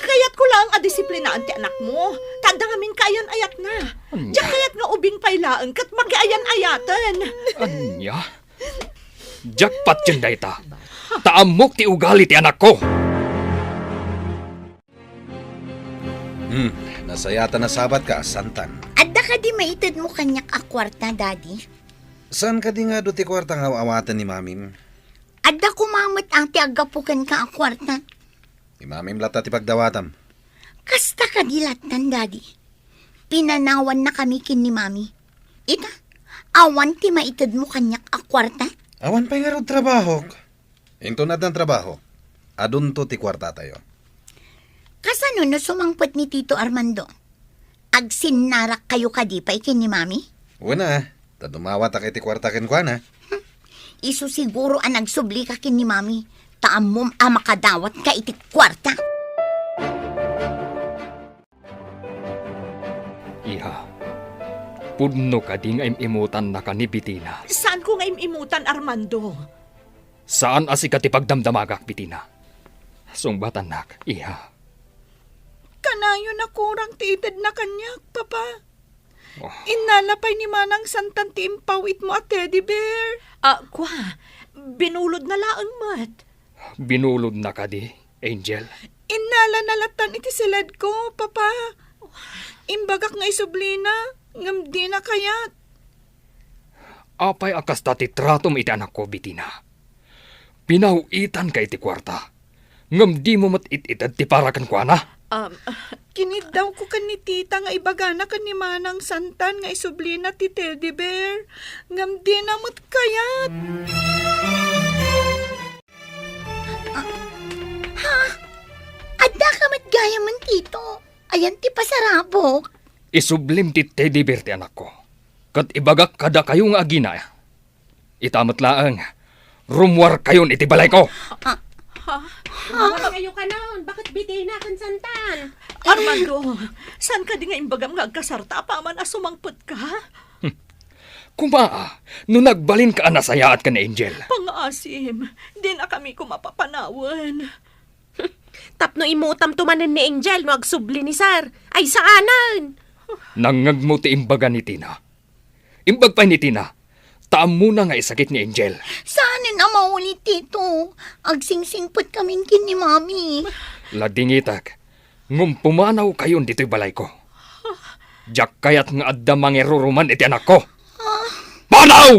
Kaya't ko lang adisiplinaan ti anak mo. Tanda ngamin kaya man. Anya? Jackpot yun dayta. Taamok ti ugali ti anak ko. Nasayata na sabat ka, santan. Adda ka di maitid mo kanyak akwarta, daddy. Saan ka di nga do ti kwartang awatan ni mamim? Adda kumamot ang ti agapukan ka akwarta. Ni mamim lata ti pagdawatam. Kasta ka dilatan, daddy. Pinanawan na kami kin ni mami. Ita, awan ti maitid mo kanyak akwarta. Awan pa nga ro trabaho. Intunad ng trabaho. Adun to ti kwarta tayo. Kasano no sumangpot ni Tito Armando? Agsinnarak kayo kadipay kin ni mami? Una, tadumawa ta kay ti kwarta ken kwa na. Isu siguro ang nagsubli ka kin ni mami. Taamom makadawat ka iti kwarta. Iha, pudno ka ding imutan na ka ni Bitina. Saan ko nga imutan, Armando? Saan asi ka ti pagdamdamagak, Bitina? Sungbatan nak, iha. Kanayo na kurang tiitid na kanyak, papa. Oh. Inalapay ni Manang Santan ti impawit mo at teddy bear. Kwa, binulod na laang mat. Binulod na ka di, Angel. Inala nalatan iti silad ko, papa. Imbagak nga isublina, ngam di na kayat. Apay akas dati tratom iti anak ko, Bitina. Pinahuitan ka iti kwarta. Ngam di mo mat-it-itad ti parakan kwa na. Kinid daw ko kan ni tita nga ibagana kan ni Manang Santan nga isublina ti teddy bear. Ngam di na mo't kayat. Adda ka matgaya man, Tito. Ayan ti pasarabok. Isublim ti teddy bear ti anak ko. Kat ibagak kada kayong agina. Itamat laang. Rumwar kayon iti balay ko. Wala kayo ka noon. Bakit bitina kan Santan? Armando, saan ka di nga imbagam nga agkasarta pa man asumangpot ka? Kumaa, no nagbalin ka nasayaat ka na Angel. Pang-asim, di na kami kumapapanawan. Tapno imutam tumanan ni Angel no agsubli ni Sar. Ay saanan? Nangagmo ti imbaga ni Tina. Imbag pa ni Tina, taam muna nga isakit ni Angel. Sana na maulit, Tito. Agsingsingpot kaming kin ni mami. Ladingitak, ngum pumanaw kayon dito'y balay ko. Diyak kayat nga adda mangiruruman iti anak ko. Panaw!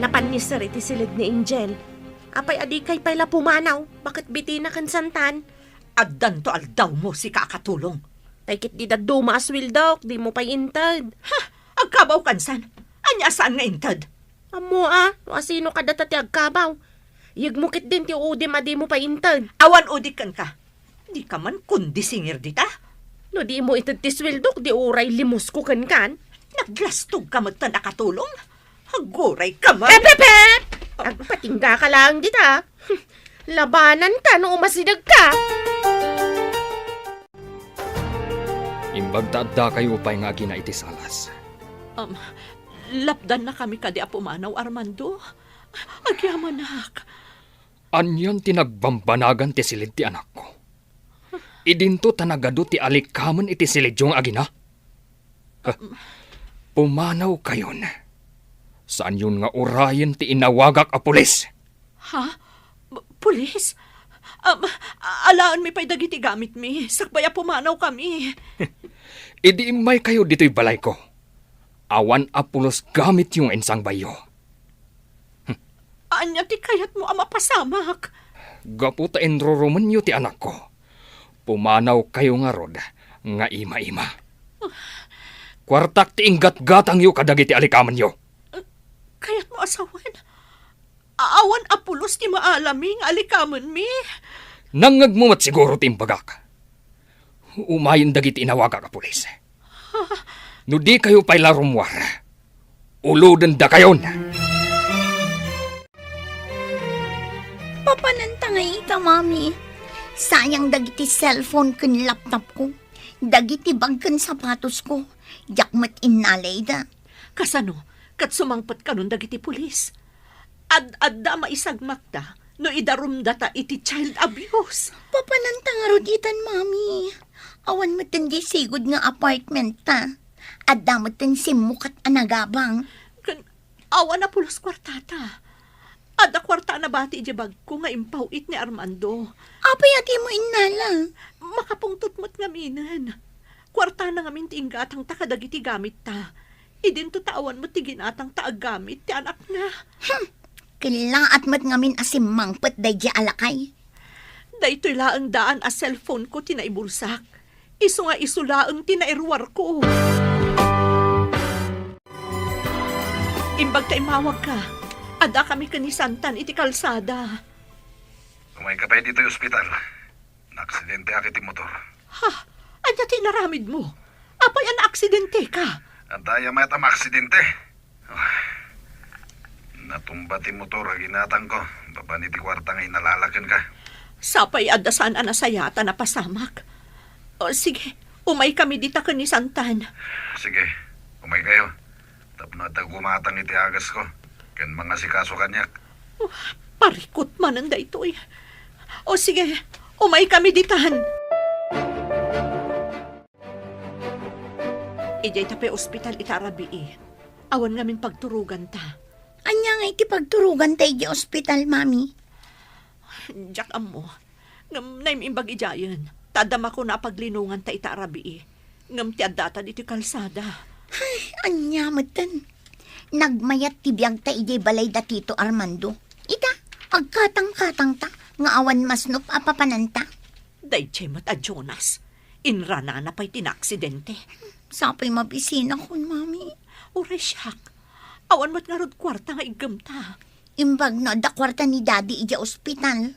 Napan ni Sir iti silid ni Angel. Apay adikay pala pumanaw. Bakit bitina kan Santan? Addan to aldaw mo si kakatulong. Taykit di daduma aswil daw. Di mo pa'y intad. Agkabaw kansan. Anya saan nga intad? Amo no asino ka data ti agkabaw. Yagmukit din ti udim adi mo pa'y intad. Awan udikan ka. Di ka man kundi singir dita. No di mo itad ti swildok. Di uray limos ko kan. Naglastog ka magtan nakatulong. Haguray ka man. Pep! Agpatingga ka lang dita. Labanan ka no umasidag ka. Imbagdadda kayo pa'y nga gina iti salas. Lapdan na kami kadi apumanaw, Armando. Agyamanak. Anyan tinagbambanagan ti silid ti anak ko. Idinto tanagado ti alikaman iti silid yung agina. Pumanaw kayon. Saan yun nga urayan ti inawagak a pulis? Ha? Pulis? Alaan mi pa'y dagiti gamit mi. Sakbaya pumanaw kami. Idi imay kayo dito'y balay ko. Awan apulos gamit yung ensang bayo. Anya ti kayat mo ama pasamak. Gaputa enruruman yu ti anak ko. Pumanaw kayo nga rod, nga ima-ima. Kwartak ti inggat-gatang yu kadagiti alikaman yu. Kayat mo asawan. Awan apulos ti maalaming alikaman mi. Nangagmumat siguro ti imbagak. Umayin dagiti inawagak a pulis. No di kayo pa'y larumwar, uludan da kayon. Papanantangay ita, mami. Sayang dagiti cellphone kun laptop ko. Dagiti bag kun sapatos ko. Yakmat inalay da. Kasano? Kat sumangpat ka nun dagiti pulis. Ad-adda maisagmak da. No idarum data iti child abuse. Papanantang aroditan, mami. Awan matindi sigod nga apartment ta. At damutin si mukat anagabang. Kan awa na pulos kwartata. Ada kwarta na bati iti bag ko nga impawit ni Armando. Apay ati mo inala. Makapungtot mo't ngaminan. Kwarta na ngamin ti ingatang takadagiti gamit ta. Idin to tawan mo ti ginatang taag gamit ti anak na. Kilaat mo't ngamin asimangpet day di alakay. Daytoy laang daan a cellphone ko tinaibulsak. Iso nga isulaang tinairwar ko. Imbag ta imawag ka. Ada kami kanisantan iti kalsada. Umay ka pa dito yung ospital. Naaksidente akit yung motor. Ha? Anya tinaramid mo? Apay an aksidente ka? Antaya may tam aksidente. Oh. Natumba ti motor, ginatang ko. Baban iti kwarta nga inalalakan ka. Sapay adasan anasayata na pasamak. O sige, umay kami dita kanisantan. Sige, umay kayo. Tapno at gumatang iti agas ko. Kan mga sikaso kanyak. Parikot man ang daytoy. O sige, umay kami ditahan. Ijay tape ospital itarabi Awan ngamin pagturugan ta. Anya nga iti pagturugan tayo di ospital, mami. Jack amo, ngam naimimbag ijayan. Tadama ko na paglinungan ta itarabi Ngam ti adata diti kalsada. Ay, anya matan. Nagmayat ti biyag ta ijay balay da Tito Armando. Ita, agkatang-katang ta, nga awan masnop apapananta. Dayjay mat a Jonas. Inrana na pa'y tinaksidente. Sapay mabisina kon, mami. Ure siyak. Awan mat nga rod kwarta nga igam ta. Imbag na da kwarta ni daddy ija ospital.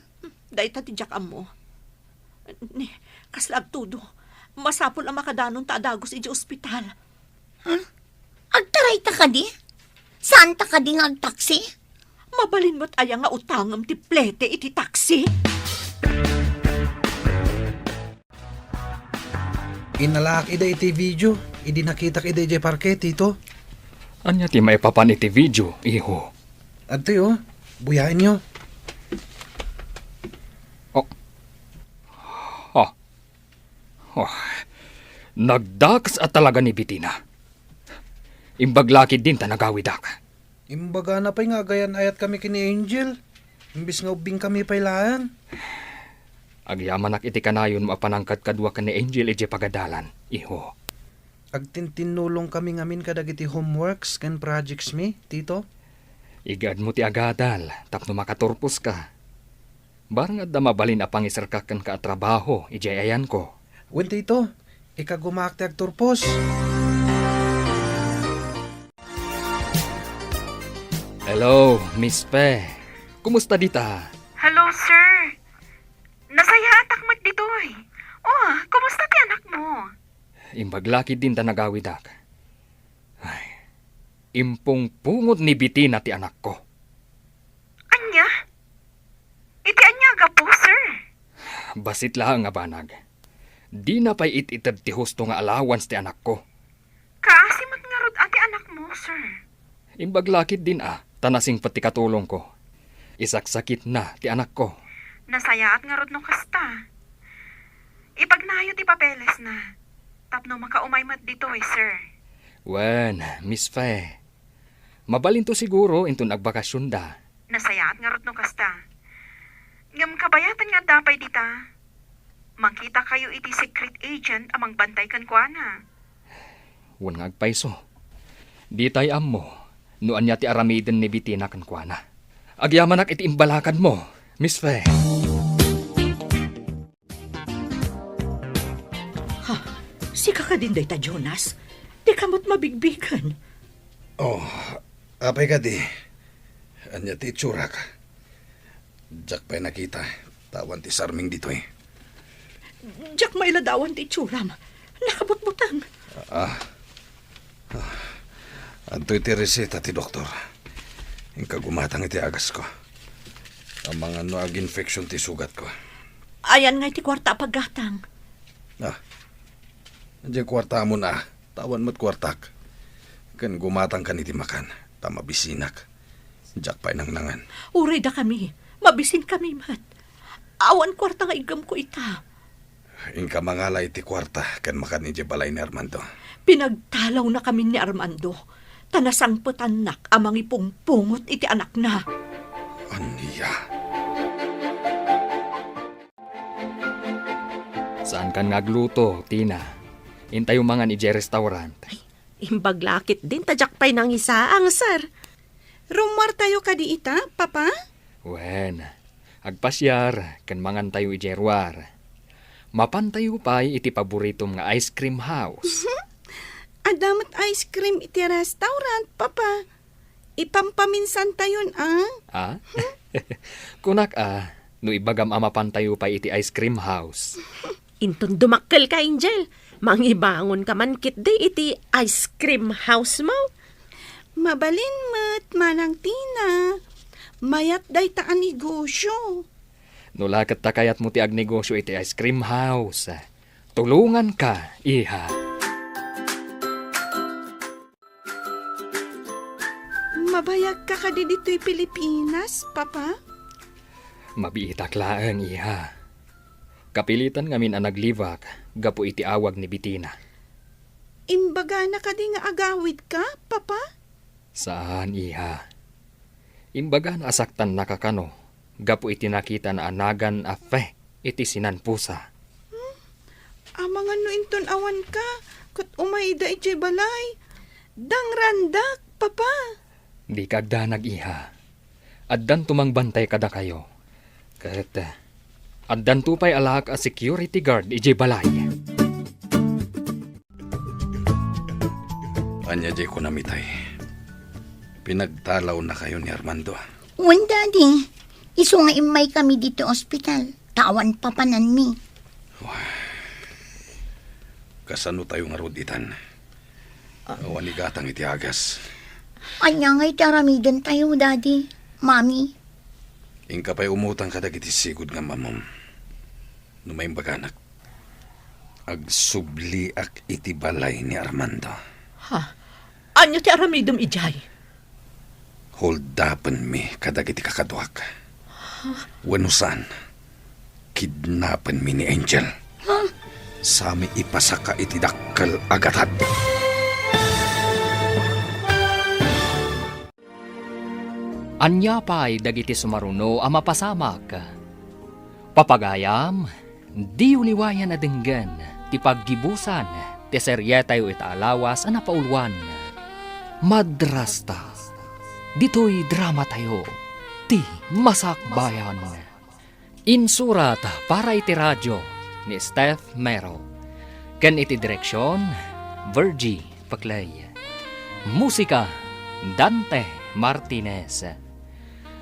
Day ta ti Jack amo. Ni, kaslag tudo. Masapol ang makadanon ta adagos ija ospital. Agtaray ta ka di? Saan ta ka di nga agtaksi? Mabalin mo't aya nga utangam ti plete iti taksi. Inalak ida iti video. Idi nakita ida iti parke, Tito. Anya ti maipapan iti video, iho. Ate, oh. Buyain nyo. Nagdaks at talaga ni Bitina. Imbaglakid din ta nagawidak. Imbaga na pa'y nga gayan ayat kami kini Angel. Imbis nga ubing kami pailaan. Agyamanak iti kanayon mapanangkat kadwa ka ni Angel iti pagadalan, iho. Agtintinulong kami ngamin kadag iti homeworks kan projects mi, Tito. Igad mo ti agadal, tapno makaturpos ka. Barang at mabalin a pangisarkakan ka at trabaho, iti ayan ko. Wen, Tito, ikagumakti ag turpos. Hello, Miss Pe. Kumusta dita? Hello, sir. Nasaya atak mat ditoy. Oh, kumusta ti anak mo? Imbaglakid din ta nagawidak. Ay, impong pungot ni Bitina ti anak ko. Anya? Iti anya ga po, sir. Basit lang nga banag. Di na pa'y ititad ti husto nga allowance ti anak ko. Kaasimat nga rod ati anak mo, sir. Imbaglakid din tanasing pati katulong ko. Isaksakit na ti anak ko. Nasayaat nga rod no kasta. Ipagnayo ti papeles na. Tapno makaumay mat dito sir. Wen, Miss Fe. Mabalin to siguro intun agbakasyon da. Nasayaat nga rod no kasta. Ngam kabayatan nga dapay dita. Makita kayo iti secret agent amang bantay kan kuana. Wen nga agpaiso. Di tay ammo. Nuan niya ti aramiden ni Bitina kan kuana. Agyamanak iti imbalakan mo, Miss Fe. Sika ka din day ta, Jonas. Di ka mo't mabigbigan. Oh, apay ka di. Anya ti itsura ka. Jack pa'y nakita. Tawan ti sarming dito eh. Jack may ladawan ti tsuram. Nakabutbutang. Anto'y ti reseta ti doktor. Ingka gumatang iti agas ko. Ang mga noag infection ti sugat ko. Ayan nga iti kwarta paggatang. Diyan kwarta mo na. Tawan mo't kwartak. Kan gumatang ka niti makan. Tamabisinak. Jack pa'y nangnangan. Uray da kami. Mabisin kami, mat. Awan kwarta nga igam ko ita. Ingka mangala iti kwarta. Kan makan iti balay ni Armando. Pinagtalaw na kami ni Armando. Tanasangputan nak amang ipungpungot iti anak na. Aniya. Saan kan ngagluto, Tina? Intayo mga ni restaurant. Imbaglakit din tajakpay ng isaang, sir. Rumar tayo kadi ita, papa? Wen, agpasyar, kan mangan tayo ijerwar. Mapantayo pa iti paboritong nga ice cream house. Adamat ice cream iti restaurant, papa. Ipampaminsan tayon, ah? Ah? Kunak no ibagam mapantayo pa iti ice cream house. Inton dumakkel ka, Angel. Mangibangon ka man kit di iti ice cream house mo. Mabalin mat, manang Tina. Mayat day taan negosyo. No lakat ta kayat mo ti agnegosyo iti ice cream house. Tulungan ka, iha. Mabayag ka kadi dito'y Pilipinas, papa? Mabiitak laang, iha. Kapilitan ngamin ang naglibak, gapo iti awag ni Bitina. Imbaga na kadi nga agawid ka, papa? Saan, iha? Imbaga na asaktan nakakano, gapo iti nakita na anagan afe, iti sinanpusa. Amang ano inton awan ka, kat umayda iti balay. Dangrandak, papa. Di kagdanag, iha. Addan tumang bantay kada kayo. Kat, addan tupay alak a security guard iti balay. Anya jay ko namitay. Pinagtalaw na kayo ni Armando. Wan, daddy. Iso nga imay kami dito ospital. Tawan papanan mi. Kasano tayo nga roditan. Awan ni gatang iti agas. Anya nga'y taramidan tayo, daddy. Mami. Ingka pa'y umutang kadag iti sigod nga mamam. Numayang baganak. Agsubli ak iti balay ni Armando. Ha? Anyo ti aramidom ijay? Holdapan mi kadag iti kakaduak. Wanusan, kidnapan mi ni Angel. Sami ipasaka iti dakkel agatad. Anya pa'y dagiti sumaruno a mapasamak. Papagayam, di uliwayan na denggan, ti paggibusan, ti seryetayo itaalawas a napaulwan. Madrasta, dito'y drama tayo, ti masakbayan. Insurat para iti radyo ni Steph Mero. Ken iti direksyon, Virgie Paclay. Musika, Dante Martinez.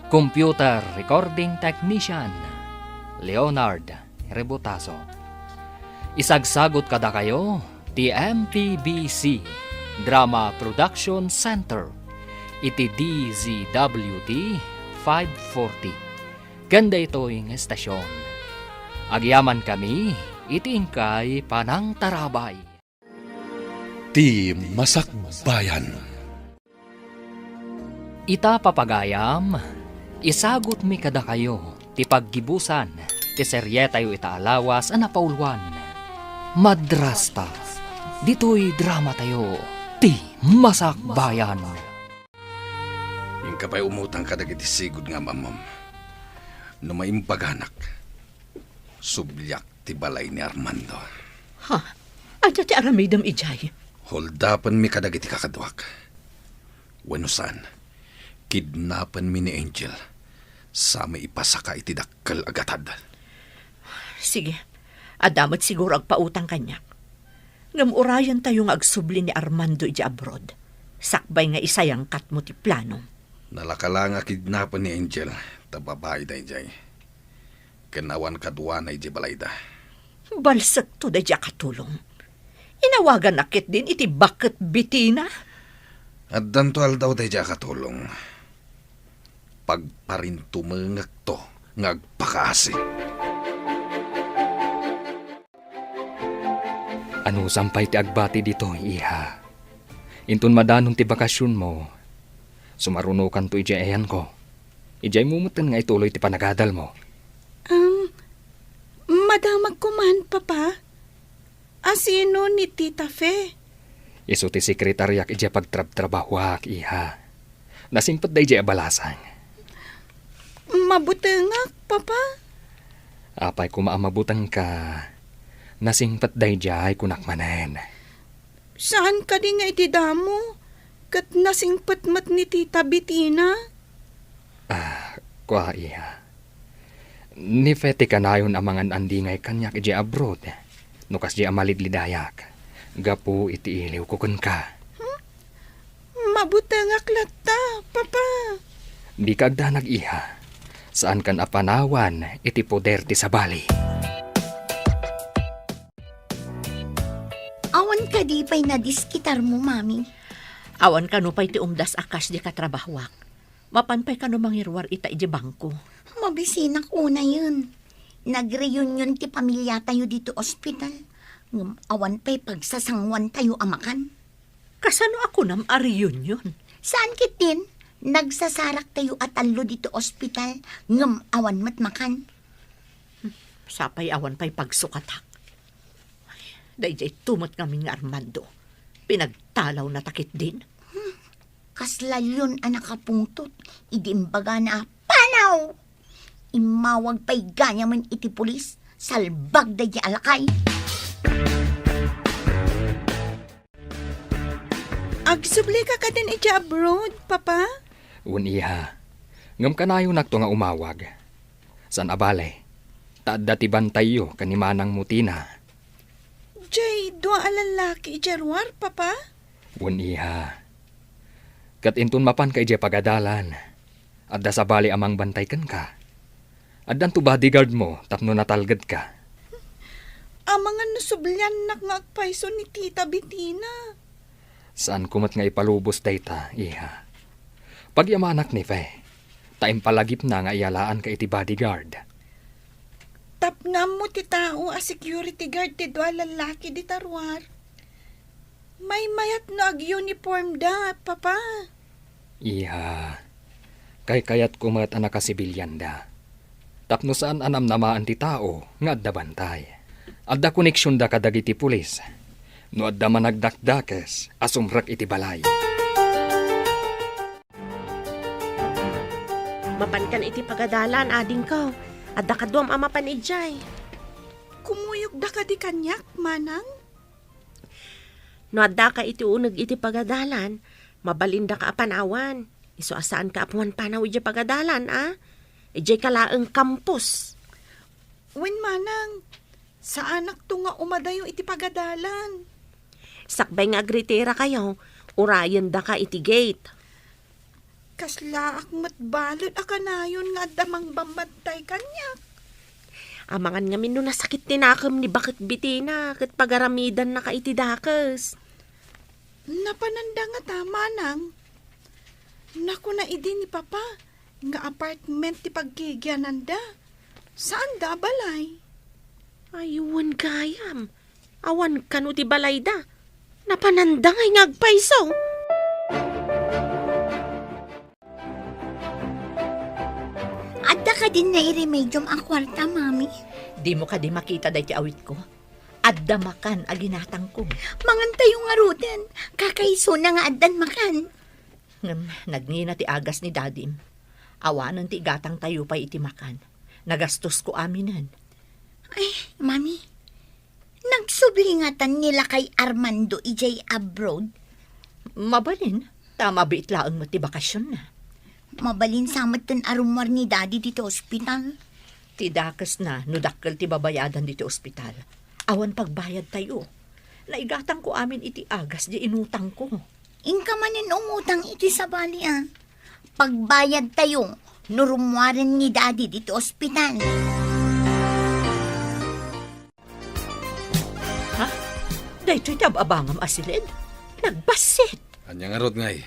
Computer Recording Technician, Leonard Rebutaso. Isagsagot kada kayo, ti MPBC Drama Production Center, iti DZWD 540. Ganda ito'y estasyon. Agyaman kami, iti ingkay Panang Tarabay. Ti Masakbayan. Ita papagayam, isagot mi kada kayo, ti paggibusan, ti seryetayo itaalawas a napaulwan. Madrasta, dito'y drama tayo, ti masakbayan. Ingka pa'y umutang kadag iti sigod nga mamam. Numayang baganak. Sublyak ti balay ni Armando. Ha? Anyo ti aramidom ijay? Holdapan mi kadag iti kakaduak. Wanusan, kidnapan mi ni Angel. Sami ipasaka iti dakkel agatad. Sige, adamat siguro agpautang kanyak. Ngamurayan tayo nga agsubli ni Armando iti abroad. Sakbay nga isayang kat mo ti plano. Nalakala nga kidnapan ni Angel. Tababay da ijay. Kenawan kadwa na iti balayda. Balsak to da dya katulong. Inawagan nakit din iti bakit bitina. At dantual daw da iti katulong. Pagparintumangak to ngagpakaasi. Ano sampay ti agbati dito, iha? Intun madanong ti bakasyon mo, sumarunukan to ijayan ko. Ijay mumutan nga ituloy ti panagadal mo. Madamag ko man, papa. Asino ni Tita Fe? Isu ti sekretaryak ija pagtrab-trabahwak, iha. Nasimpot da ija balasang. Mabutengak, papa. Apay kumaamabutang ka. Nasingpat da ija ay kunakmanen. Saan ka di nga iti damo? Kat nasingpat mat ni Tita Bettina. Kwa iha. Ni Fete kanayon amangan andingay kanyak ija abroad. Nukas ija amalidlidayak. Gapu iti iliw kukun ka. Mabutengak lata, papa. Di kagda nag-iha. Saan kan apanawan iti poder ti sabali. Awan ka di pa'y nadiskitar mo, mami. Awan ka no pa'y ti umdas akas di katrabahwak. Mapanpay ka no mangirwar ita iji bangko. Mabisinak una yun. Nag-reunion ti pamilya tayo dito ospital. Ngam awan pa'y pagsasangwan tayo amakan. Kasano ako nam ariyon yun? Saan kitin? Nagsasarak tayo at alo dito ospital. Ngam awan matmakan. Sapay awan pa'y pagsukatak. Dayjay tumot kami nga Armando. Pinagtalaw na takit din. Kaslalyon ang nakapungtot. Idimbaga na panaw. Imawag pa'y ganyaman iti pulis. Salbag da di alakay. Agsubli ka ka din iti abroad, papa. Uniha. Ngam kanayo nakto nga umawag. San abale? Taadda ti bantayo kanimanang mutina. Jay, dua alalaki iti arwar, papa. Uniha. Kat intun mapan ka ije pagadalan. Adda sa bali amang bantay kan ka. Addan to bodyguard mo tapno natalgad ka. Amangan nasublyan nak nga agpaiso ni Tita Bettina. Saan kumat nga ipalubos dayta, iha. Pag yamanak ni Fe, taim palagip na nga iyalaan ka iti bodyguard. Tapngam mo ti tao a security guard ti dua lalaki di tarwar. May mayat no ag uniform da, papa. Iha, kay kayat kumat anak kasibilyan da. Tapno saan anam namaan ti tao nga adda bantay. Adda koneksyon da kadag iti pulis. No adda managdakdakes, asumrak iti balay. Mapankan iti pagadalan, ading ko. Adda kadwam ama panidjay. Kumuyog da ka di kanyak, manang. No adda ka iti uneg iti pagadalan, mabalinda ka apanawan. Iso asaan ka apuan panaw iti pagadalan, Ijay kalaeng kampus. Wen manang, sa anak to nga umadayo iti pagadalan. Sakbay nga agritera kayo, urayan da ka iti gate. Kasla akmat balot akanayon nga damang bambantay kanyak. Amangan nga no nasakit tinakam ni Bakit Bettina kat pagaramidan na ka iti dakas. Napananda nga tama nang. Naku na idi ni papa, nga apartment ti pagkigyanan da. Saan da balay? Ayuan kayam. Awan kanu ti balay da. Napananda ngay ngagpaiso. Adda ka din na i-remedium ang kwarta, mami. Di mo ka di makita day ti awit ko. Adda makan aginatang ko. Mangan tayo nga ruden. Kakaiso na nga addan makan. Nagngina ti agas ni dadim. Awanan ti gatang tayo pa iti makan. Nagastos ko aminan. Ay, mami. Nagsubling-atan nila kay Armando ijay abroad. Mabalin. Tama biit laang mo ti bakasyon na. Mabalin samat tan arumar ni daddy dito ospital. Ti dakas na nudakkel ti babayadan dito ospital. Awan pagbayad tayo. Naigatang ko amin iti agas di inutang ko. Ingka manin umutang iti sa bali Pagbayad tayo, nurumwaran ni daddy dito ospital. Ha? Dahito'y tababangam asilid? Nagbasit. Anyang arot ngay.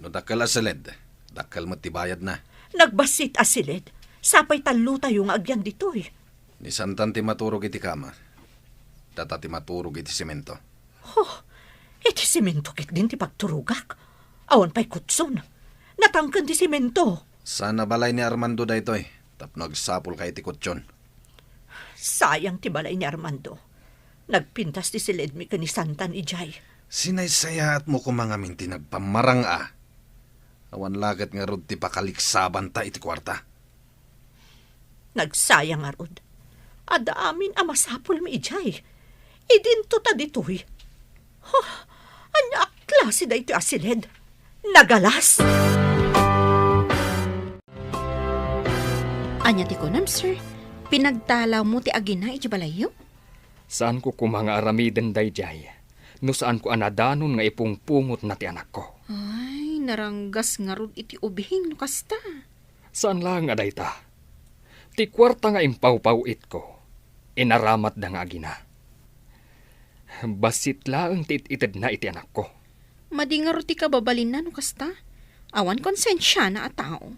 No dakal asaled. Dakal mo tibayad na. Nagbasit asilid. Sapay talo tayo nga agyan dito Ni santan ti maturog iti kama. Data ti maturog iti simento. Iti simento kit din ti pagturugak. Awan pa'y kutson. Natangkan ti simento. Sana balay ni Armando da ito'y. Tapno agsapol ka iti kutsyon. Sayang ti balay ni Armando. Nagpintas ti siledmi ka ni Santan ijay. Sinaysayaat mo ko mga minti nagpamarang Awan lagat nga rod ti pakaliksaban ta iti kwarta. Nagsayang arod. Ada amin amasapol mi ijay. Idinto ta ditoy. Anya klase da ito asilid. Nagalas. Anya ti kunam, sir. Pinagtalaw mo ti agina iti balayo? Saan ko kumanga aramiden dayjay? No saan ko anadanon nga ipungpungot na ti anak ko? Ay, naranggas nga rod iti ubing no kasta. Saan lang aday ta? Ti kwarta nga impaw-pawit ko. Inaramat da nga agina. Basit lang ti itid na iti anak ko. Madi nga rod ti kababalin na no kasta. Awan konsensya na a tao.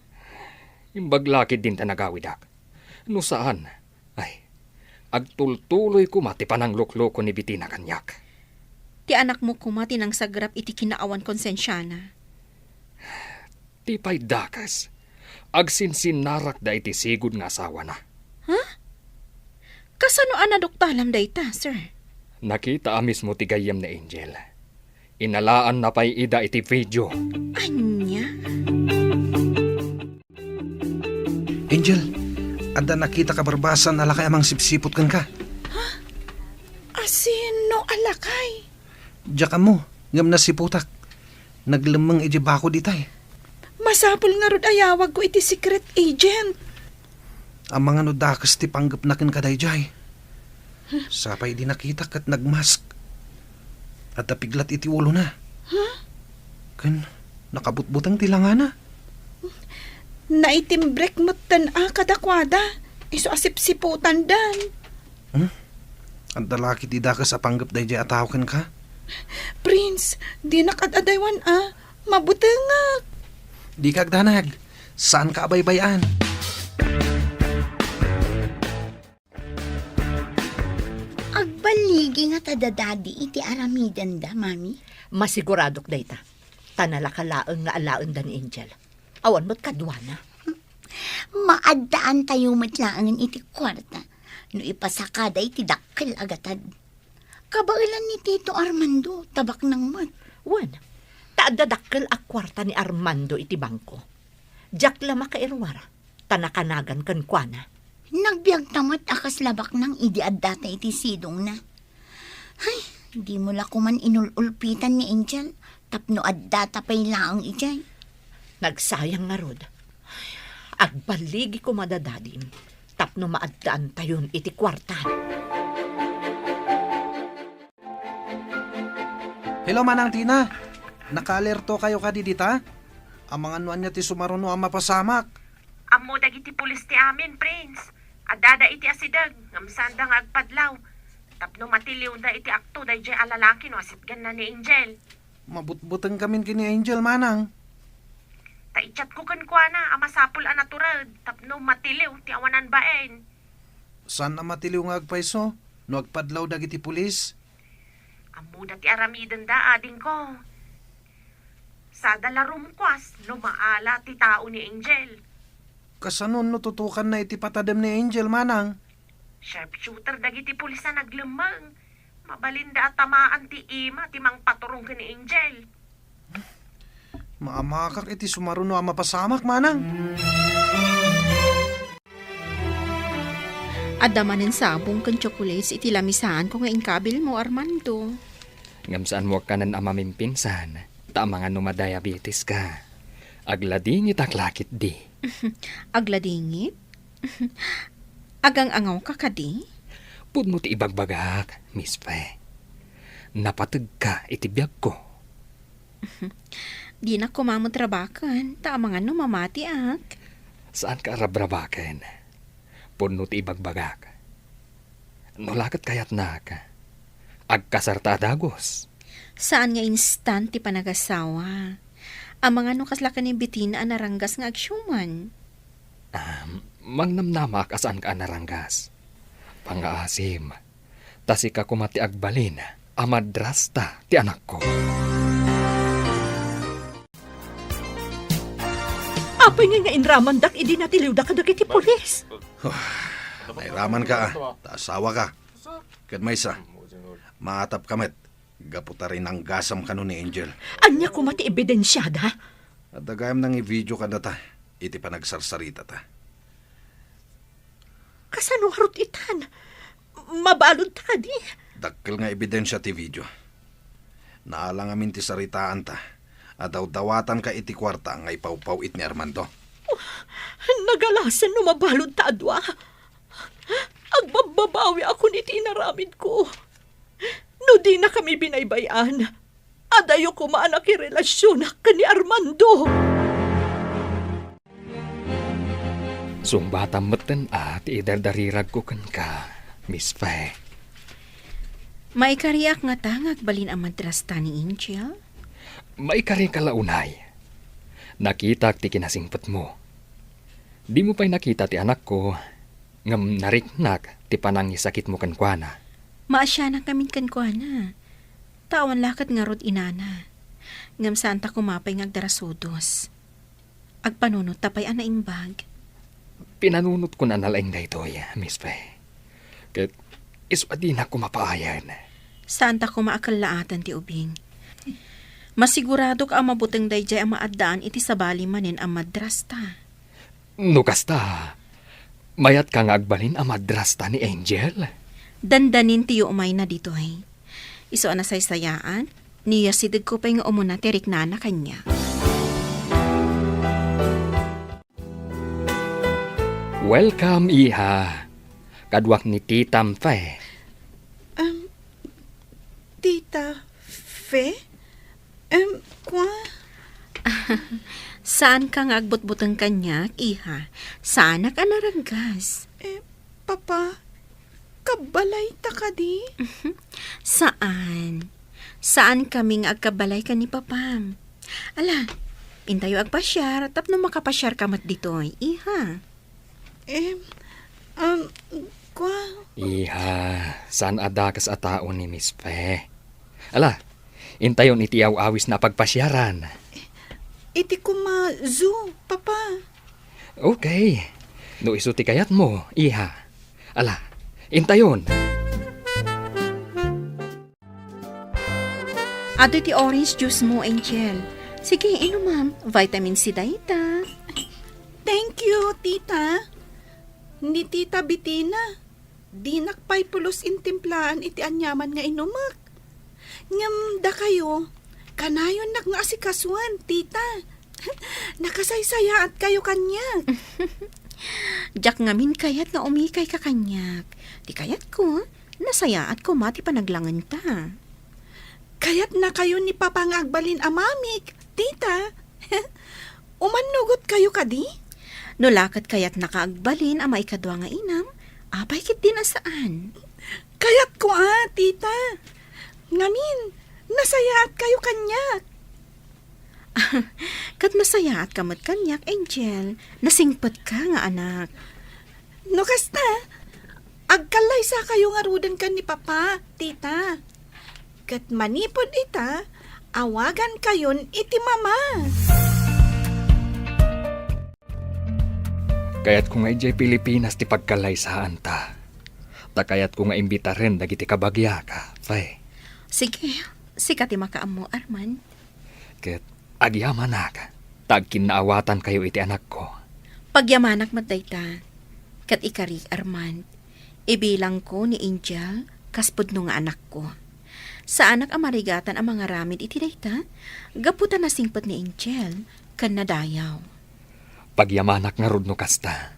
Imbaglakid din ta nagawidak. No saan? Ay, agtultuloy ko mati panang lukloko ni Bitina kanyak. Ti anak mo kumati ng sagrap iti kinaawan konsensyana. Ti pay dakas. Agsinsinarak da iti sigud nga asawa na. Kasano anadoktalam dayta, sir? Nakita mismo ti gayem na Angel. Inalaan na pay ida iti video. Anya? Angel, ada nakita ka barbasan alakay amang sipsipot kan ka. Asino alakay? Diya ka mo, ngam na siputak. Naglamang iji bako ditay. Masapol nga rod ayawag ko iti secret agent. Ang mga nudakas ti panggap na kin kadayjay. Sapay di nakita kat nagmask. At napiglat iti ulo na. Kan, nakabutbutang tilangana. Naitimbrek mo't kadakwada. Iso asip-siputan dan. Ang dalaki ti dakas a panggap dayjay atawakan ka. Prince, di nakadadaywan mabutengak. Di kagdanag. Saan ka abaybayan? Agbaligi nga tadadadi iti aramidan da, mami. Masiguradok dayta. Tanalakalaang nga alaon da ni Angel. Awan mo't kadwana. Maadaan tayo matlaangan iti kwarta. No ipasakada iti dakkel agatad. Kabailan ni Tito Armando, tabak ng mat. Wan, taadadakkel a kwarta ni Armando iti bangko. Jak lama ka irwara, tanakanagan kan kuana. Nagbiag tamat akas labak ng idiadata iti sidong na. Ay, di mo la kuman inululpitan ni Angel, tapno addata pa'y laang ijay. Nagsayang nga rod. Agbaligi ko madadadim, tapno maaddaan tayon iti kwarta. Hello, Manang Tina. Naka-alerto kayo ka didita? Ang mga nuan niya ti sumaruno ang mapasamak. Amo dagiti pulis ti amin, Prince. Adada iti asidag, ngamsanda nga agpadlaw. Tapno matiliw da iti akto dayjay alalaki no asitgan na ni Angel. Mabutbutang kamin kini Angel, Manang. Taichat ko kan kuana, amasapul a natural. Tapno matiliw ti awanan baen. Saan na matiliw nga agpaiso? No agpadlaw dagiti pulis? Amo dati aramidan da ading ko. Sa dalarum kwas, no maala ti tao ni Angel. Kasanon no tutukan na iti patadem ni Angel, Manang? Sharpshooter dagiti pulis na naglemang. Mabalinda at tamaan ti ima ti mang paturong ka ni Angel. Maamakak iti sumaruno ang mapasamak, Manang. Adamanin sabong kan chocolates iti lamisan ko nga inkabil mo, Armando. Ngamsaan mo kanan amamimpinsan. Tama nga numadiabetes ka. Agladingit aklakit di. Agladingit? Agang angaw ka kadi? Pudno ti ibagbagak, Miss Fe. Napatag ka iti biyag ko. Di na kumamutrabakan. Tama nga mamati ak. Saan ka rabrabaken? Pudno ti ibagbagak. Nulakat kayat na ka. Agkasarta dagos. Saan nga instant ti panagasawa? Ang mga nukaslakan ni Bitina anaranggas nga agsyuman. Mangnamnama ka saan ka anaranggas. Pangaasim. Tasi ka kumati agbalin. Amadrasta ti anak ko. Apay nga inraman dak, idi natiliw da ka dagiti pulis. May raman ka, taasawa ka. Kad may isa, maatap kamet. Gaputa rin ang gasam ka nun ni Angel. Anya ko mati ebidensyada. At dagayam nang i-video ka na ta. Iti pa nagsarsarita ta. Kasano harot itan? Mabalod ta di. Dakkel nga ebidensya ti video. Naalang amin ti saritaan ta. At daw-dawatan ka iti kwarta nga ipawpaw it ni Armando. Nagalasan no mabalod ta adwa. Agbababawi ako ni tinaramid ko. No di na kami binaybayan. Adayo ko maanak relasyon ka ni Armando. Sumbatam meten at idardarirag ko kan ka, Miss Faye. Maikariak nga tangag balin ang madrasta ni Angel? Maikari kalaunay. Nakita ti kinasingpet mo. Di mo pa'y nakita ti anak ko, ngam nariknak ti panangisakit mo kankwana. Maasya na kamin kankwana. Tawan lakat nga rod inana. Ngam santa kumapay ngagdarasudos. Agpanunot tapay ana imbag. Pinanunot ko na nalaing na ito, Miss Faye. Kat iswadi na kumapaayan. Santa kumaakalaatan ti ubing. Masigurado ka ang mabuteng dayjay ang maadaan iti sabali manin ang madrasta. Nukasta, mayat ka nga agbalin ang madrasta ni Angel. Dandanin tiyo umay na dito ay. Iso na saysayaan, niya sidig ko pa yung umuna tirik na kanya. Welcome, Iha. Kadwak ni Titam Faye. Tita Fe? Kwa? Saan ka nga agbutbutang kanyak, Iha? Saan ka naranggas? Papa, kabalay ta ka di? Saan? Saan kaming agkabalay ka ni Papam? Ala, intayo agpasyar, tapno makapasyar kamat ditoy, Iha. Kwa? Iha, saan adakas ataon ni Miss Faye? Ala, intayon iti awis na pagpasyaran. Iti kuma zoo, Papa. Okay. No isuti kayat mo, Iha. Ala, intayon. Ado ti orange juice mo, Angel. Sige, inom, vitamin C dayta. Thank you, tita. Ni Tita Bitina. Di nakpay pulos intimplaan iti anyaman nga inumak. Ngam da kayo, kanayon nak nga asikasuan, tita. Nakasaysaya at kayo kanya. Jak ngamin kayat nga umikay ka kanyak. Di kayat ko, nasaya at kumati panaglangan ta. Kayat na kayo ni Papa nga agbalin amamik, tita. Umanugot kayo kadi? No lakat kayat nakaagbalin ang maikadwa nga inam, apay kit din asaan. Kayat ko tita. Ngamin, nasaya at kayo kanyak. Kat masaya at kamat kanyak, Angel. Nasingpet ka nga anak. No kasta, agkalay sa kayo nga rudan ka ni Papa, tita. Kat manipod ita, awagan kayon iti mama. Kayat ko nga ijay Pilipinas ti pagkalaysaan ta. Takayat ko nga imbita rin dagiti kabagya ka, Faye. Sige, sikat makaam mo, Arman. Ket agyamanak, tag kinaawatan kayo iti anak ko. Pagyamanak matayta, kat ikari, Arman. Ibilang ko ni Angel, kaspod no nga anak ko. Sa anak amarigatan ang mga ramid iti dayta, gaputan na singpot ni Angel, kan nadayaw. Pagyamanak nga rudno kasta.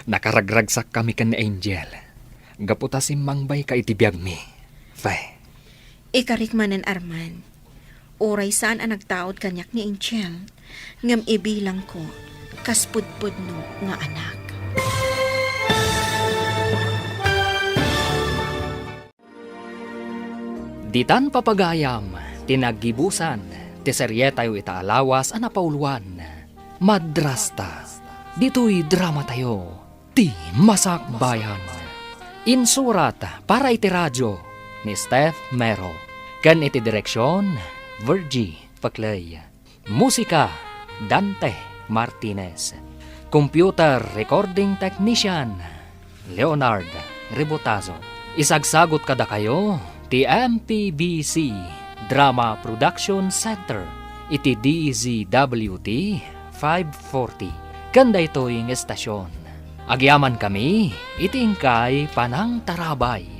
Nakaragragsak kami kan ni Angel. Gaputa si mangbay ka iti biyag mi, Faye. Ikarikmanan, Arman. Oray saan ang nagtaod kanyak ni Angel, ngam ibilang ko, kaspudpud no nga anak. Ditan papagayam, tinagibusan, ti seryetayo itaalawas anapauluan. Madrasta, dito'y drama tayo, ti Masakbayan. Insurat para iti radyo ni Steph Mero. Kan iti direksyon, Virgie Paclay. Musika, Dante Martinez. Computer recording technician, Leonard Ribotazo. Isagsagot kada kayo, ti MPBC Drama Production Center iti DZWT 540 kanda ito'y estasyon. Agyaman kami iti ingkay Panang Tarabay.